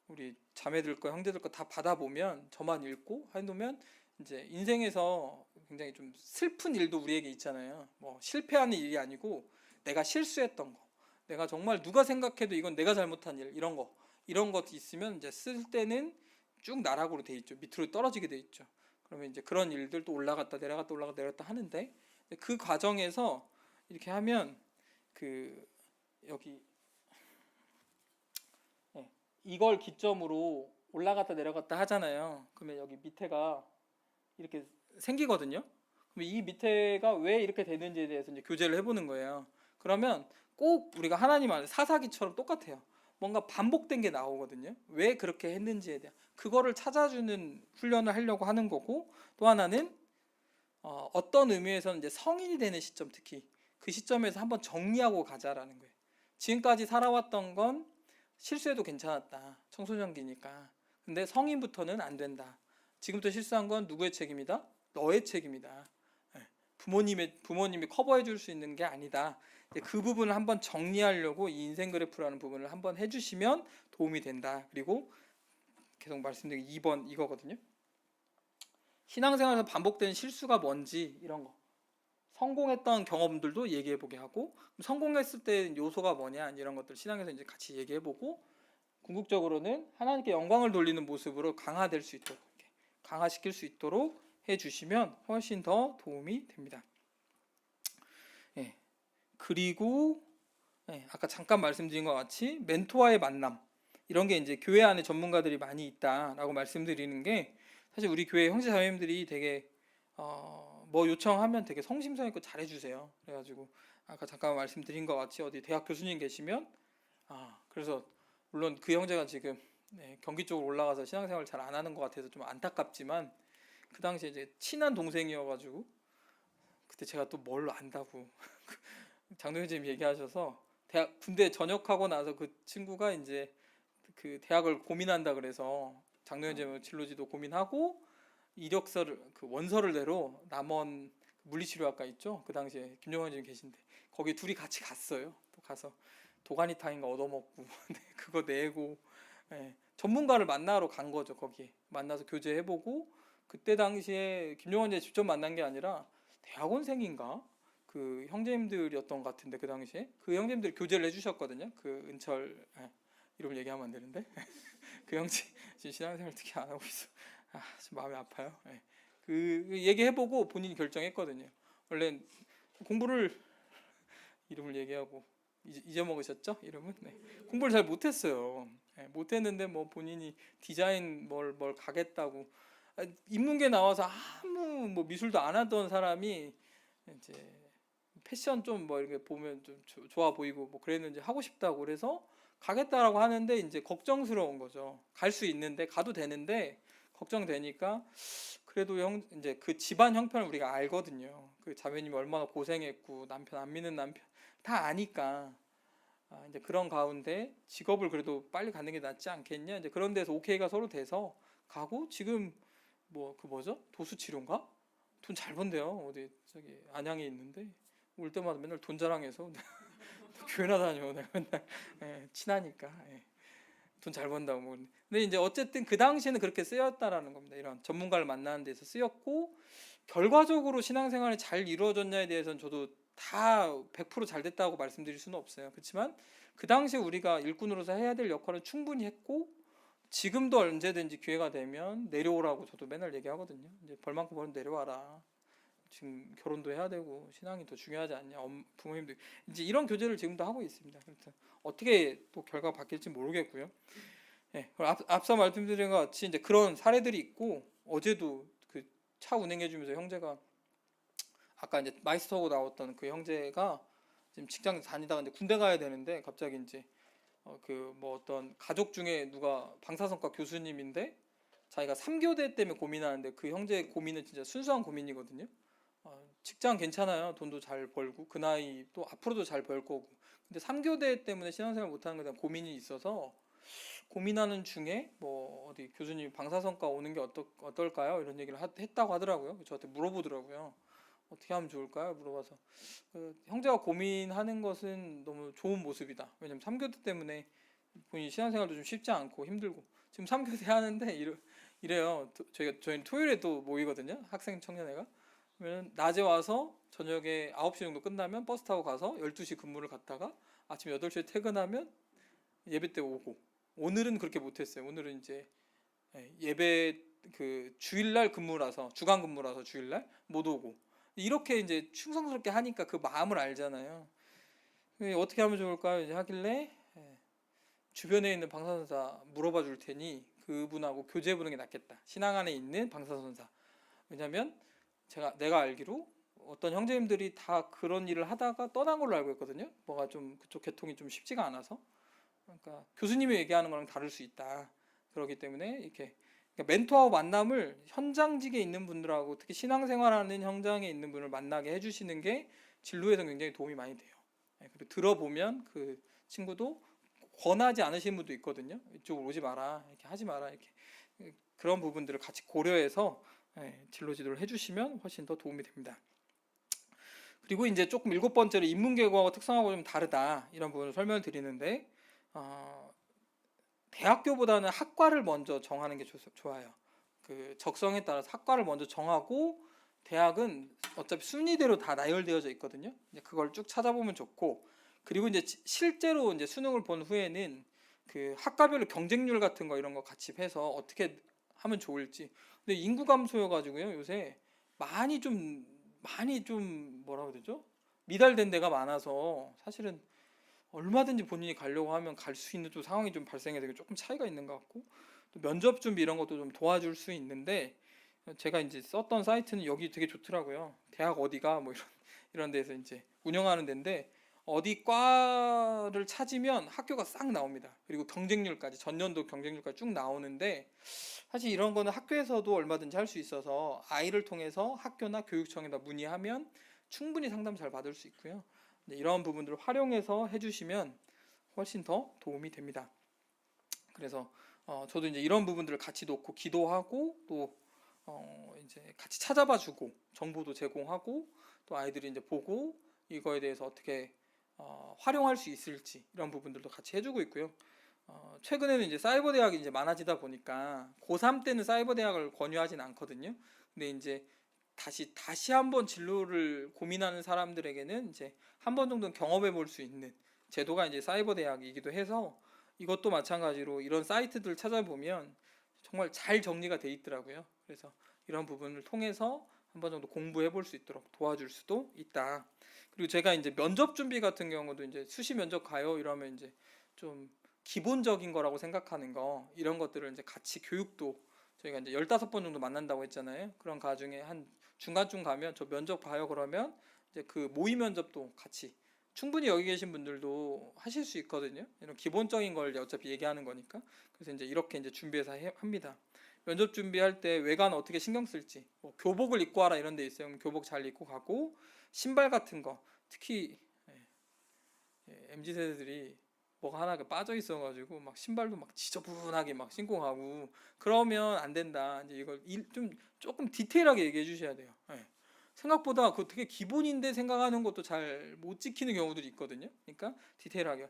우리 자매들 거, 형제들 거 다 받아보면 저만 읽고 해놓으면 이제 인생에서 굉장히 좀 슬픈 일도 우리에게 있잖아요. 뭐 실패하는 일이 아니고 내가 실수했던 거, 내가 정말 누가 생각해도 이건 내가 잘못한 일, 이런 것이 있으면 이제 쓸 때는 쭉 나락으로 돼 있죠. 밑으로 떨어지게 돼 있죠. 그러면 이제 그런 일들도 올라갔다 내려갔다 올라갔다 내려갔다 하는데 그 과정에서 이렇게 하면 그 여기 이걸 기점으로 올라갔다 내려갔다 하잖아요. 그러면 여기 밑에가 이렇게 생기거든요. 그럼 이 밑에가 왜 이렇게 되는지에 대해서 이제 교제를 해보는 거예요. 그러면 꼭 우리가 하나님 안에 사사기처럼 똑같아요. 뭔가 반복된 게 나오거든요. 왜 그렇게 했는지에 대한 그거를 찾아주는 훈련을 하려고 하는 거고, 또 하나는 어떤 의미에서는 이제 성인이 되는 시점, 특히 그 시점에서 한번 정리하고 가자라는 거예요. 지금까지 살아왔던 건 실수해도 괜찮았다. 청소년기니까. 근데 성인부터는 안 된다. 지금부터 실수한 건 누구의 책임이다? 너의 책임이다. 부모님이 커버해 줄 수 있는 게 아니다. 그 부분을 한번 정리하려고 이 인생 그래프라는 부분을 한번 해주시면 도움이 된다. 그리고 계속 말씀드린 2번 이거거든요. 신앙생활에서 반복되는 실수가 뭔지 이런 거. 성공했던 경험들도 얘기해보게 하고, 성공했을 때 요소가 뭐냐 이런 것들 신앙에서 이제 같이 얘기해보고, 궁극적으로는 하나님께 영광을 돌리는 모습으로 강화될 수 있도록, 강화시킬 수 있도록 해주시면 훨씬 더 도움이 됩니다. 그리고 아까 잠깐 말씀드린 것 같이 멘토와의 만남, 이런 게 이제 교회 안에 전문가들이 많이 있다라고 말씀드리는 게, 사실 우리 교회 형제 자매님들이 되게 뭐 요청하면 되게 성심성의껏 잘해주세요. 그래가지고 아까 잠깐 말씀드린 것 같이 어디 대학 교수님 계시면 그래서 물론 그 형제가 지금 경기 쪽으로 올라가서 신앙생활 잘 안 하는 것 같아서 좀 안타깝지만, 그 당시에 이제 친한 동생이어가지고 그때 제가 또 뭘 안다고 장로님 얘기하셔서 군대 전역하고 나서 그 친구가 이제 그 대학을 고민한다 그래서 장로현재 진로지도 고민하고 이력서를 그 원서를 내러 남원 물리치료학과 있죠. 그 당시에 김용환 님 계신데 거기 둘이 같이 갔어요. 또 가서 도가니탕인가 얻어먹고 그거 내고 전문가를 만나러 간 거죠. 거기 만나서 교제해보고, 그때 당시에 김용환 님 직접 만난 게 아니라 대학원생인가 그 형제님들이었던 것 같은데, 그 당시에 그 형제님들이 교제를 해주셨거든요. 그 은철 이름을 얘기하면 안 되는데 그 형제 지금 신앙생활 특히 안 하고 있어. 지금 마음이 아파요. 그 얘기해보고 본인이 결정했거든요. 원래 공부를 이름을 얘기하고 잊어먹으셨죠? 이름은 공부를 잘 못했어요. 못했는데 뭐 본인이 디자인 뭘 가겠다고, 인문계 나와서 아무 뭐 미술도 안 하던 사람이 이제 패션 좀 뭐 이렇게 보면 좀 좋아 보이고 뭐 그랬는지 하고 싶다고 그래서 가겠다라고 하는데 이제 걱정스러운 거죠. 갈 수 있는데 가도 되는데 걱정되니까, 그래도 이제 그 집안 형편을 우리가 알거든요. 그 자매님이 얼마나 고생했고 남편 안 믿는 남편 다 아니까 이제 그런 가운데 직업을 그래도 빨리 갖는 게 낫지 않겠냐, 이제 그런 데서 오케이가 서로 돼서 가고, 지금 뭐 그 뭐죠? 도수 치료인가? 돈 잘 번대요. 어디 저기 안양에 있는데 올 때마다 맨날 돈 자랑해서 교회나 다녀. 내가 맨날 친하니까 돈 잘 번다고. 뭐. 근데 이제 어쨌든 그 당시에는 그렇게 쓰였다라는 겁니다. 이런 전문가를 만나는 데서 쓰였고, 결과적으로 신앙생활이 잘 이루어졌냐에 대해서는 저도 다 100%잘 됐다고 말씀드릴 수는 없어요. 그렇지만 그 당시에 우리가 일꾼으로서 해야 될 역할은 충분히 했고, 지금도 언제든지 기회가 되면 내려오라고 저도 맨날 얘기하거든요. 이제 벌만큼 벌면 내려와라. 지금 결혼도 해야 되고 신앙이 더 중요하지 않냐. 부모님도 이제 이런 교제를 지금도 하고 있습니다. 그래서 어떻게 또 결과가 바뀔지 모르겠고요. 앞서 말씀드린 것 같이 이제 그런 사례들이 있고, 어제도 그 차 운행해주면서 형제가 아까 이제 마이스터고 나왔던 그 형제가 지금 직장 다니다가 이제 군대 가야 되는데, 갑자기 이제 그 뭐 어떤 가족 중에 누가 방사선과 교수님인데 자기가 3교대 때문에 고민하는데, 그 형제의 고민은 진짜 순수한 고민이거든요. 직장 괜찮아요. 돈도 잘 벌고 그 나이 또 앞으로도 잘 벌 거고, 근데 3교대 때문에 신앙생활 못하는 것에 대한 고민이 있어서 고민하는 중에 뭐 어디 교수님 방사선과 오는 게 어떨까요? 이런 얘기를 했다고 하더라고요. 저한테 물어보더라고요. 어떻게 하면 좋을까요? 물어봐서 형제가 고민하는 것은 너무 좋은 모습이다. 왜냐면 3교대 때문에 본인 신앙생활도 좀 쉽지 않고 힘들고 지금 3교대 하는데 이래요. 저희는 토요일에 또 모이거든요. 학생 청년회가. 그러면 낮에 와서 저녁에 9시 정도 끝나면 버스 타고 가서 12시 근무를 갔다가 아침 8시에 퇴근하면 예배 때 오고, 오늘은 그렇게 못했어요. 오늘은 이제 예배 그 주일날 근무라서, 주간 근무라서 주일날 못 오고, 이렇게 이제 충성스럽게 하니까 그 마음을 알잖아요. 어떻게 하면 좋을까요? 이제 하길래 주변에 있는 방사선사 물어봐 줄 테니 그분하고 교제 보는 게 낫겠다. 신앙 안에 있는 방사선사. 왜냐면 내가 알기로 어떤 형제님들이 다 그런 일을 하다가 떠난 걸로 알고 있거든요. 뭐가 좀 그쪽 계통이 좀 쉽지가 않아서. 그러니까 교수님이 얘기하는 거랑 다를 수 있다. 그렇기 때문에 이렇게 그러니까 멘토하고 만남을 현장직에 있는 분들하고, 특히 신앙생활하는 현장에 있는 분을 만나게 해주시는 게 진로에서 굉장히 도움이 많이 돼요. 그리고 들어보면 그 친구도 권하지 않으시는 분도 있거든요. 이쪽으로 오지 마라, 이렇게 하지 마라, 이렇게 그런 부분들을 같이 고려해서 진로 지도를 해주시면 훨씬 더 도움이 됩니다. 그리고 이제 조금 7번째로 인문계고하고 특성하고 좀 다르다, 이런 부분을 설명을 드리는데, 대학교보다는 학과를 먼저 정하는 게 좋아요. 그 적성에 따라서 학과를 먼저 정하고, 대학은 어차피 순위대로 다 나열되어져 있거든요. 이제 그걸 쭉 찾아보면 좋고, 그리고 이제 실제로 이제 수능을 본 후에는 그 학과별로 경쟁률 같은 거 이런 거 같이 해서 어떻게 하면 좋을지. 근데 인구 감소여가지고요, 요새 많이 좀 뭐라고 해야 되죠? 미달된 데가 많아서 사실은 얼마든지 본인이 가려고 하면 갈 수 있는 좀 상황이 좀 발생해서 조금 차이가 있는 것 같고, 또 면접 준비 이런 것도 좀 도와줄 수 있는데, 제가 이제 썼던 사이트는 여기 되게 좋더라고요. 대학 어디가 뭐 이런 데서 이제 운영하는 데인데, 어디 과를 찾으면 학교가 싹 나옵니다. 그리고 경쟁률까지, 전년도 경쟁률까지 쭉 나오는데, 사실 이런 거는 학교에서도 얼마든지 할 수 있어서 아이를 통해서 학교나 교육청에다 문의하면 충분히 상담 잘 받을 수 있고요. 이런 부분들을 활용해서 해주시면 훨씬 더 도움이 됩니다. 그래서 저도 이제 이런 부분들을 같이 놓고 기도하고, 또 이제 같이 찾아봐주고 정보도 제공하고, 또 아이들이 이제 보고 이거에 대해서 어떻게 활용할 수 있을지 이런 부분들도 같이 해주고 있고요. 최근에는 이제 사이버 대학이 이제 많아지다 보니까 고3 때는 사이버 대학을 권유하진 않거든요. 근데 이제 다시 한번 진로를 고민하는 사람들에게는 이제 한 번 정도는 경험해 볼 수 있는 제도가 이제 사이버 대학이기도 해서, 이것도 마찬가지로 이런 사이트들 찾아보면 정말 잘 정리가 돼 있더라고요. 그래서 이런 부분을 통해서 한 번 정도 공부해 볼 수 있도록 도와줄 수도 있다. 그리고 제가 이제 면접 준비 같은 경우도 이제 수시 면접 가요 이러면 이제 좀 기본적인 거라고 생각하는 거, 이런 것들을 이제 같이 교육도, 저희가 이제 15번 정도 만난다고 했잖아요. 그런 가중에 한 중간쯤 가면 저 면접 봐요 그러면 이제 그 모의 면접도 같이 충분히 여기 계신 분들도 하실 수 있거든요. 이런 기본적인 걸 어차피 얘기하는 거니까. 그래서 이제 이렇게 이제 준비해서 합니다. 면접 준비할 때 외관 어떻게 신경 쓸지, 뭐 교복을 입고 와라 이런 데 있어요. 그럼 교복 잘 입고 가고, 신발 같은 거 특히 MZ 세대들이 뭐가 하나 빠져 있어가지고 막 신발도 막 지저분하게 막 신고 가고 그러면 안 된다. 이제 이걸 좀 조금 디테일하게 얘기해 주셔야 돼요. 생각보다 그 되게 기본인데 생각하는 것도 잘 못 지키는 경우들이 있거든요. 그러니까 디테일하게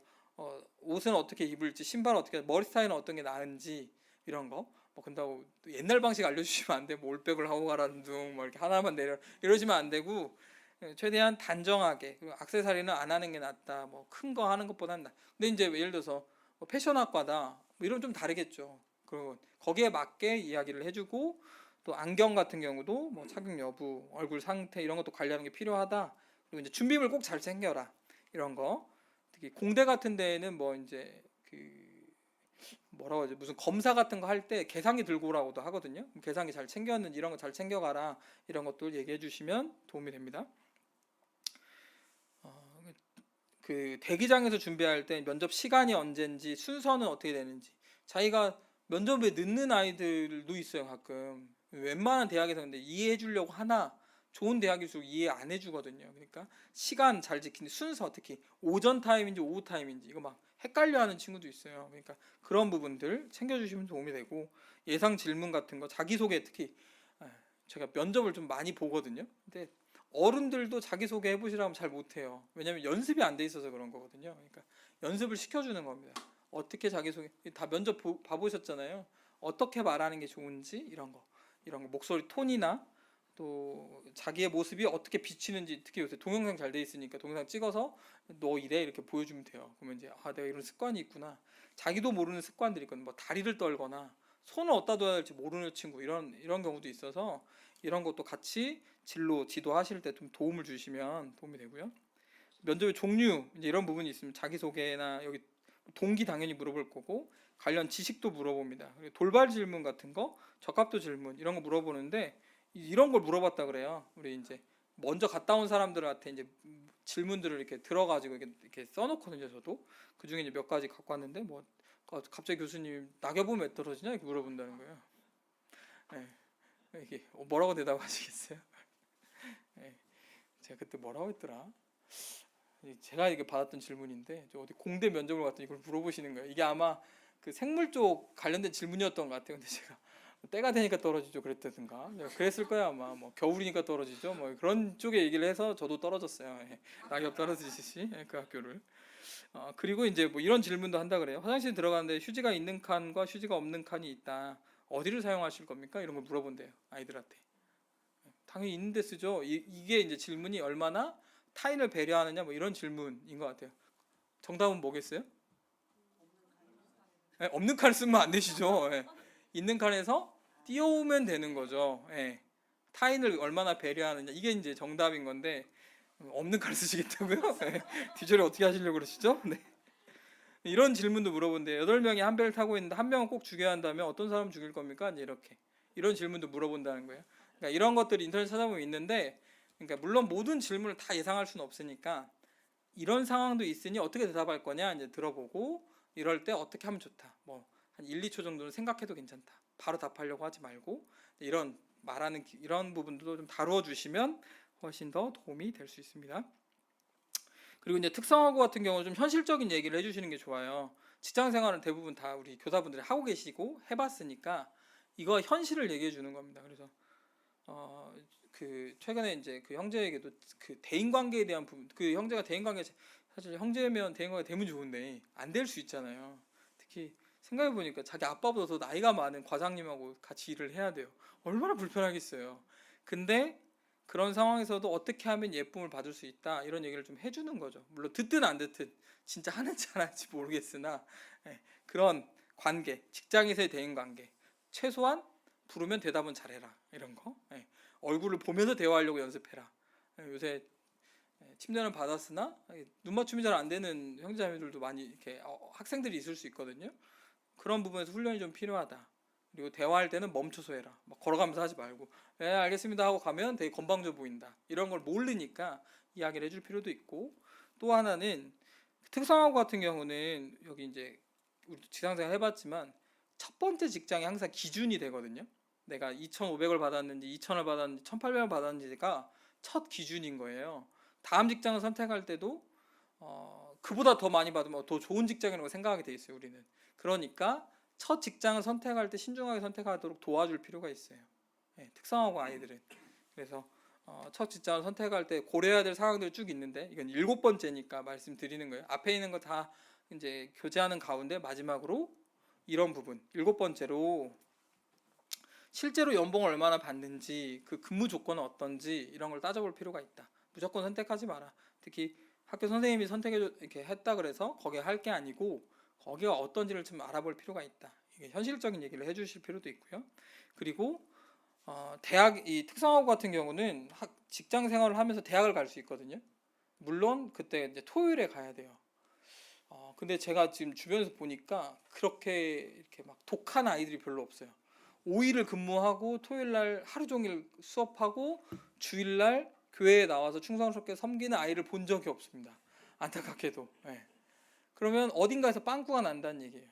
옷은 어떻게 입을지, 신발 어떻게, 머리 스타일은 어떤 게 나은지 이런 거. 뭐 근다고 옛날 방식 알려주시면 안 돼. 뭐 올백을 하고 가라는 둥, 뭐 이렇게 하나만 내려 이러시면 안 되고, 최대한 단정하게, 그리고 액세서리는 안 하는 게 낫다. 뭐 큰 거 하는 것보다는 낫다. 근데 이제 예를 들어서 뭐 패션학과다, 뭐 이런 좀 다르겠죠. 그리고 거기에 맞게 이야기를 해주고, 또 안경 같은 경우도 뭐 착용 여부, 얼굴 상태 이런 것도 관리하는 게 필요하다. 그리고 이제 준비물 꼭 잘 챙겨라. 이런 거. 특히 공대 같은 데에는 뭐 이제 그 뭐라고 하지, 무슨 검사 같은 거 할 때 계상기 들고 오라고도 하거든요. 계상기 잘 챙겼는지 이런 거 잘 챙겨가라. 이런 것들 얘기해 주시면 도움이 됩니다. 그 대기장에서 준비할 때 면접 시간이 언제인지, 순서는 어떻게 되는지, 자기가 면접에 늦는 아이들도 있어요. 가끔 웬만한 대학에서 근데 이해해 주려고 하나, 좋은 대학일수록 이해 안 해주거든요. 그러니까 시간 잘 지키는 순서, 특히 오전 타임인지 오후 타임인지 이거 막 헷갈려하는 친구도 있어요. 그러니까 그런 부분들 챙겨주시면 도움이 되고, 예상 질문 같은 거, 자기소개, 특히 제가 면접을 좀 많이 보거든요. 근데 어른들도 자기소개 해보시라면 잘 못해요. 왜냐면 연습이 안 돼 있어서 그런 거거든요. 그러니까 연습을 시켜주는 겁니다. 어떻게 자기소개 다 면접 봐보셨잖아요. 어떻게 말하는 게 좋은지 이런 거 목소리 톤이나 또 자기의 모습이 어떻게 비치는지 특히 요새 동영상 잘 돼 있으니까 동영상 찍어서 너 이래 이렇게 보여주면 돼요. 그러면 이제 아 내가 이런 습관이 있구나. 자기도 모르는 습관들이 있거든. 뭐 다리를 떨거나 손을 어디다 둬야 할지 모르는 친구 이런 경우도 있어서 이런 것도 같이 진로 지도하실 때 좀 도움을 주시면 도움이 되고요. 면접의 종류 이제 이런 부분이 있으면 자기소개나 여기 동기 당연히 물어볼 거고 관련 지식도 물어봅니다. 그리고 돌발 질문 같은 거, 적합도 질문 이런 거 물어보는데 이런 걸 물어봤다 그래요. 우리 이제 먼저 갔다 온 사람들한테 이제 질문들을 이렇게 들어가지고 이렇게 써놓거든요. 저도 그 중에 이제 몇 가지 갖고 왔는데 뭐 갑자기 교수님 낙엽은 왜 떨어지냐 이렇게 물어본다는 거예요. 네. 이게 뭐라고 대답하시겠어요? 네. 제가 그때 뭐라고 했더라? 제가 이게 받았던 질문인데 어디 공대 면접을 갔더니 이걸 물어보시는 거예요. 이게 아마 그 생물 쪽 관련된 질문이었던 것 같아요. 근데 제가 때가 되니까 떨어지죠 그랬다든가 그랬을 거야 아마 뭐 겨울이니까 떨어지죠 뭐 그런 쪽에 얘기를 해서 저도 떨어졌어요. 예. 낙엽 떨어지듯이 그 학교를. 그리고 이제 뭐 이런 질문도 한다 그래요. 화장실 들어가는데 휴지가 있는 칸과 휴지가 없는 칸이 있다. 어디를 사용하실 겁니까? 이런 걸 물어본대요 아이들한테. 당연히 있는 데 쓰죠. 이게 이제 질문이 얼마나 타인을 배려하느냐 뭐 이런 질문인 것 같아요. 정답은 뭐겠어요? 예, 없는 칸을 쓰면 안 되시죠. 예. 있는 칸에서 띄워오면 되는 거죠. 예. 타인을 얼마나 배려하느냐 이게 이제 정답인 건데 없는 칸을 쓰시겠다고요? 예. 뒤처리 어떻게 하시려고 그러시죠? 네. 이런 질문도 물어본대요. 8명이 한 배를 타고 있는데 한 명은 꼭 죽여야 한다면 어떤 사람 죽일 겁니까? 이제 이렇게 이런 질문도 물어본다는 거예요. 그러니까 이런 것들이 인터넷 찾아보면 있는데 그러니까 물론 모든 질문을 다 예상할 수는 없으니까 이런 상황도 있으니 어떻게 대답할 거냐 이제 들어보고 이럴 때 어떻게 하면 좋다. 뭐 한 1, 2초 정도는 생각해도 괜찮다. 바로 답하려고 하지 말고 이런 말하는 이런 부분도 좀 다루어 주시면 훨씬 더 도움이 될 수 있습니다. 그리고 이제 특성화고 같은 경우는 좀 현실적인 얘기를 해주시는 게 좋아요. 직장 생활은 대부분 다 우리 교사분들이 하고 계시고 해봤으니까 이거 현실을 얘기해 주는 겁니다. 그래서 그 최근에 이제 그 형제에게도 그 대인 관계에 대한 부분, 그 형제가 대인 관계 사실 형제면 대인 관계 되면 좋은데 안 될 수 있잖아요. 특히 생각해 보니까 자기 아빠보다 더 나이가 많은 과장님하고 같이 일을 해야 돼요. 얼마나 불편하겠어요. 근데 그런 상황에서도 어떻게 하면 예쁨을 받을 수 있다 이런 얘기를 좀 해주는 거죠. 물론 듣든 안 듣든 진짜 하는지 안 하는지 모르겠으나 그런 관계, 직장에서의 대인 관계 최소한 부르면 대답은 잘해라 이런 거. 얼굴을 보면서 대화하려고 연습해라. 요새 침대는 받았으나 눈 맞춤이 잘 안 되는 형제자매들도 많이 이렇게 학생들이 있을 수 있거든요. 그런 부분에서 훈련이 좀 필요하다. 그리고 대화할 때는 멈춰서 해라. 막 걸어가면서 하지 말고 네 알겠습니다 하고 가면 되게 건방져 보인다. 이런 걸 모르니까 이야기를 해줄 필요도 있고 또 하나는 특성화고 같은 경우는 여기 이제 우리 직장생활 해봤지만 첫 번째 직장이 항상 기준이 되거든요. 내가 2,500을 받았는지 2,000을 받았는지 1,800을 받았는지가 첫 기준인 거예요. 다음 직장을 선택할 때도 그보다 더 많이 받으면 더 좋은 직장이라고 생각하게 돼 있어요. 우리는. 그러니까 첫 직장을 선택할 때 신중하게 선택하도록 도와줄 필요가 있어요. 특성화고 아이들은. 그래서 첫 직장을 선택할 때 고려해야 될 사항들이 쭉 있는데 이건 7번째니까 말씀드리는 거예요. 앞에 있는 거 다 이제 교제하는 가운데 마지막으로 이런 부분 7번째로 실제로 연봉을 얼마나 받는지 그 근무 조건은 어떤지 이런 걸 따져볼 필요가 있다. 무조건 선택하지 마라. 특히 학교 선생님이 선택해 이렇게 했다 그래서 거기에 할 게 아니고 거기가 어떤지를 좀 알아볼 필요가 있다. 이게 현실적인 얘기를 해주실 필요도 있고요. 그리고 대학 이 특성화고 같은 경우는 직장 생활을 하면서 대학을 갈 수 있거든요. 물론 그때 이제 토요일에 가야 돼요. 근데 제가 지금 주변에서 보니까 그렇게 이렇게 막 독한 아이들이 별로 없어요. 5일을 근무하고 토요일 날 하루 종일 수업하고 주일 날 교회에 나와서 충성스럽게 섬기는 아이를 본 적이 없습니다. 안타깝게도. 그러면 어딘가에서 빵꾸가 난다는 얘기예요.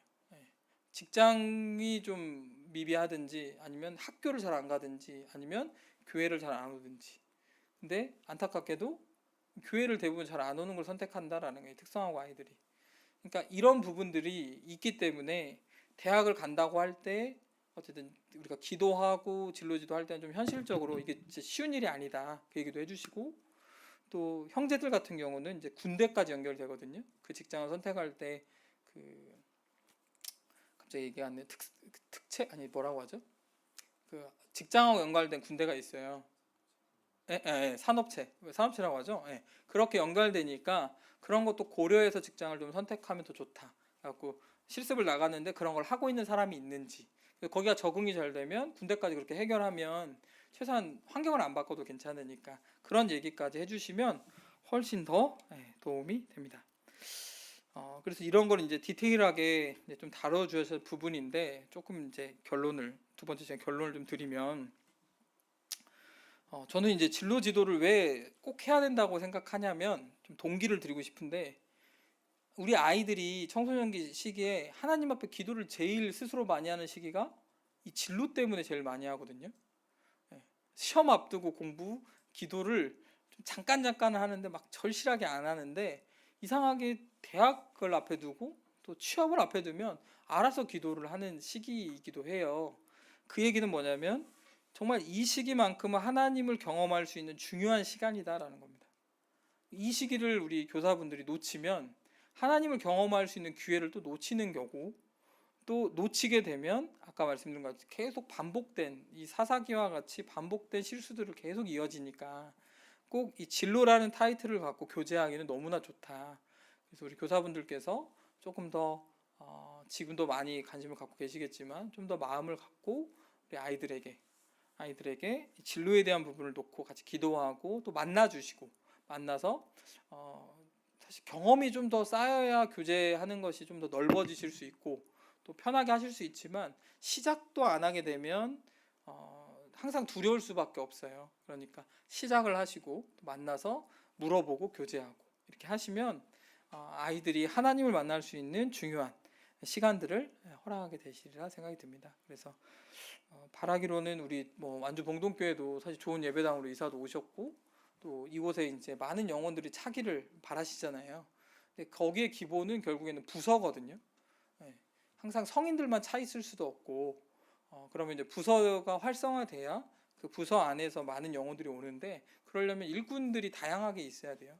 직장이 좀 미비하든지 아니면 학교를 잘 안 가든지 아니면 교회를 잘 안 오든지. 근데 안타깝게도 교회를 대부분 잘 안 오는 걸 선택한다라는 거예요. 특성화고 아이들이. 그러니까 이런 부분들이 있기 때문에 대학을 간다고 할 때 어쨌든 우리가 기도하고 진로지도 할 때는 좀 현실적으로 이게 진짜 쉬운 일이 아니다 그 얘기도 해주시고 또 형제들 같은 경우는 이제 군대까지 연결되거든요. 그 직장을 선택할 때 그 갑자기 얘기 안 돼. 특채 아니 뭐라고 하죠? 그 직장하고 연관된 군대가 있어요. 산업체, 산업체라고 하죠. 그렇게 연결되니까 그런 것도 고려해서 직장을 좀 선택하면 더 좋다. 그래갖고 실습을 나갔는데 그런 걸 하고 있는 사람이 있는지, 거기가 적응이 잘 되면 군대까지 그렇게 해결하면 최소한 환경을 안 바꿔도 괜찮으니까 그런 얘기까지 해주시면 훨씬 더 도움이 됩니다. 그래서 이런 걸 이제 디테일하게 이제 좀 다뤄주셔서 부분인데, 조금 이제 두 번째 결론을 좀 드리면, 저는 이제 진로 지도를 왜 꼭 해야 된다고 생각하냐면, 좀 동기를 드리고 싶은데, 우리 아이들이 청소년기 시기에 하나님 앞에 기도를 제일 스스로 많이 하는 시기가 이 진로 때문에 제일 많이 하거든요. 시험 앞두고 공부, 기도를 좀 잠깐 하는데 막 절실하게 안 하는데, 이상하게 대학을 앞에 두고 또 취업을 앞에 두면 알아서 기도를 하는 시기이기도 해요. 그 얘기는 뭐냐면, 정말 이 시기만큼은 하나님을 경험할 수 있는 중요한 시간이다라는 겁니다. 이 시기를 우리 교사분들이 놓치면 하나님을 경험할 수 있는 기회를 또 놓치는 거고, 또 놓치게 되면 아까 말씀드린 것 같이 계속 반복된 이 사사기와 같이 반복된 실수들을 계속 이어지니까 꼭 이 진로라는 타이틀을 갖고 교제하기는 너무나 좋다. 그래서 우리 교사분들께서 조금 더 지금도 많이 관심을 갖고 계시겠지만 좀 더 마음을 갖고 우리 아이들에게 진로에 대한 부분을 놓고 같이 기도하고 또 만나주시고, 만나서 사실 경험이 좀 더 쌓여야 교제하는 것이 좀 더 넓어지실 수 있고 또 편하게 하실 수 있지만, 시작도 안 하게 되면 항상 두려울 수밖에 없어요. 그러니까 시작을 하시고 또 만나서 물어보고 교제하고 이렇게 하시면 아이들이 하나님을 만날 수 있는 중요한 시간들을 허락하게 되시리라 생각이 듭니다. 그래서 바라기로는 우리 완주 봉동교회도 사실 좋은 예배당으로 이사도 오셨고 또 이곳에 이제 많은 영혼들이 차기를 바라시잖아요. 근데 거기에 기본은 결국에는 부서거든요. 항상 성인들만 차 있을 수도 없고, 그러면 이제 부서가 활성화돼야 그 부서 안에서 많은 영혼들이 오는데, 그러려면 일꾼들이 다양하게 있어야 돼요.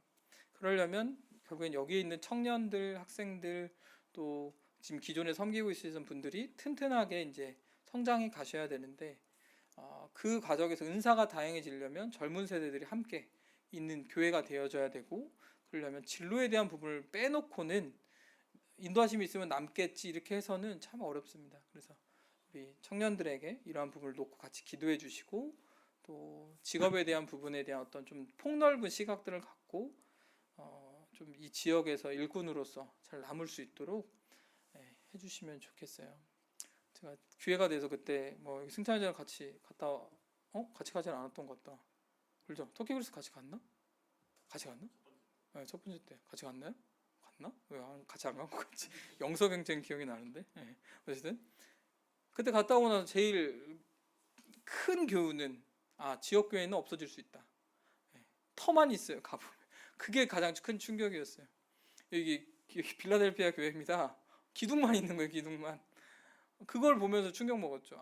그러려면 결국엔 여기에 있는 청년들, 학생들, 또 지금 기존에 섬기고 있으신 분들이 튼튼하게 이제 성장해 가셔야 되는데, 그 과정에서 은사가 다양해지려면 젊은 세대들이 함께 있는 교회가 되어져야 되고, 그러려면 진로에 대한 부분을 빼놓고는 인도하심이 있으면 남겠지 이렇게 해서는 참 어렵습니다. 그래서 우리 청년들에게 이러한 부분을 놓고 같이 기도해 주시고, 또 직업에 대한 부분에 대한 어떤 좀 폭넓은 시각들을 갖고 좀 이 지역에서 일꾼으로서 잘 남을 수 있도록 해주시면 좋겠어요. 제가 기회가 돼서 그때 승찬이랑 같이 같이 가지는 않았던 것 같다. 그죠? 터키그리스 같이 갔나? 같이 갔나? 네, 첫 번째 때 같이 갔나요? 갔나? 왜 같이 안 간 것 같지? 영서경쟁 기억이 나는데. 어쨌든 그때 갔다 오고 나서 제일 큰 교훈은 지역 교회는 없어질 수 있다. 터만 있어요. 가보면. 그게 가장 큰 충격이었어요. 여기 빌라델피아 교회입니다. 기둥만 있는 거예요. 기둥만. 그걸 보면서 충격 먹었죠.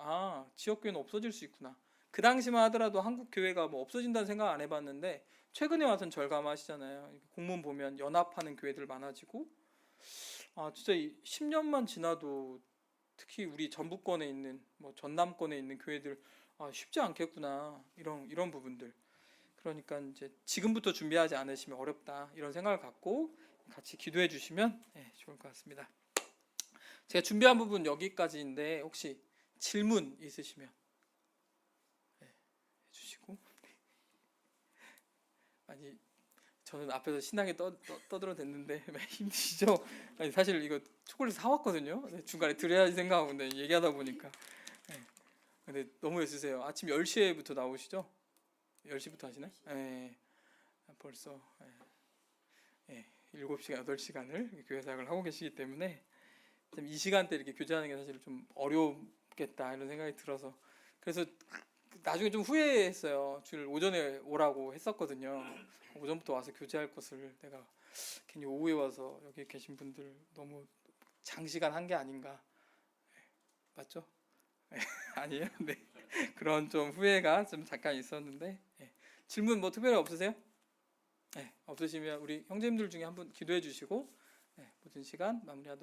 지역 교회는 없어질 수 있구나. 그 당시만 하더라도 한국 교회가 없어진다는 생각 안 해봤는데, 최근에 와서는 절감하시잖아요. 공문 보면 연합하는 교회들 많아지고, 진짜 10년만 지나도 특히 우리 전북권에 있는 전남권에 있는 교회들 쉽지 않겠구나, 이런 부분들. 그러니까 이제 지금부터 준비하지 않으시면 어렵다, 이런 생각을 갖고 같이 기도해 주시면 좋을 것 같습니다. 제가 준비한 부분 여기까지인데 혹시 질문 있으시면 해주시고. 아니 저는 앞에서 신나게 떠들어댔는데 힘드시죠? 아니 사실 이거 초콜릿 사왔거든요. 중간에 드려야지 생각하고 근데 얘기하다 보니까 근데 너무 애쓰세요. 아침 10시에부터 나오시죠? 10시부터 하시나요? 벌써 7시간, 8시간을 교회 사역을 하고 계시기 때문에 이 시간대 이렇게 교제하는 게 사실 좀 어렵겠다 이런 생각이 들어서, 그래서 나중에 좀 후회했어요. 주일 오전에 오라고 했었거든요. 오전부터 와서 교제할 것을 내가 괜히 오후에 와서 여기 계신 분들 너무 장시간 한 게 아닌가. 맞죠? 아니에요? 네. 그런 좀 후회가 좀 잠깐 있었는데, 질문 특별히 없으세요? 없으시면 우리 형제님들 중에 한 분 기도해 주시고 모든 시간 마무리하도록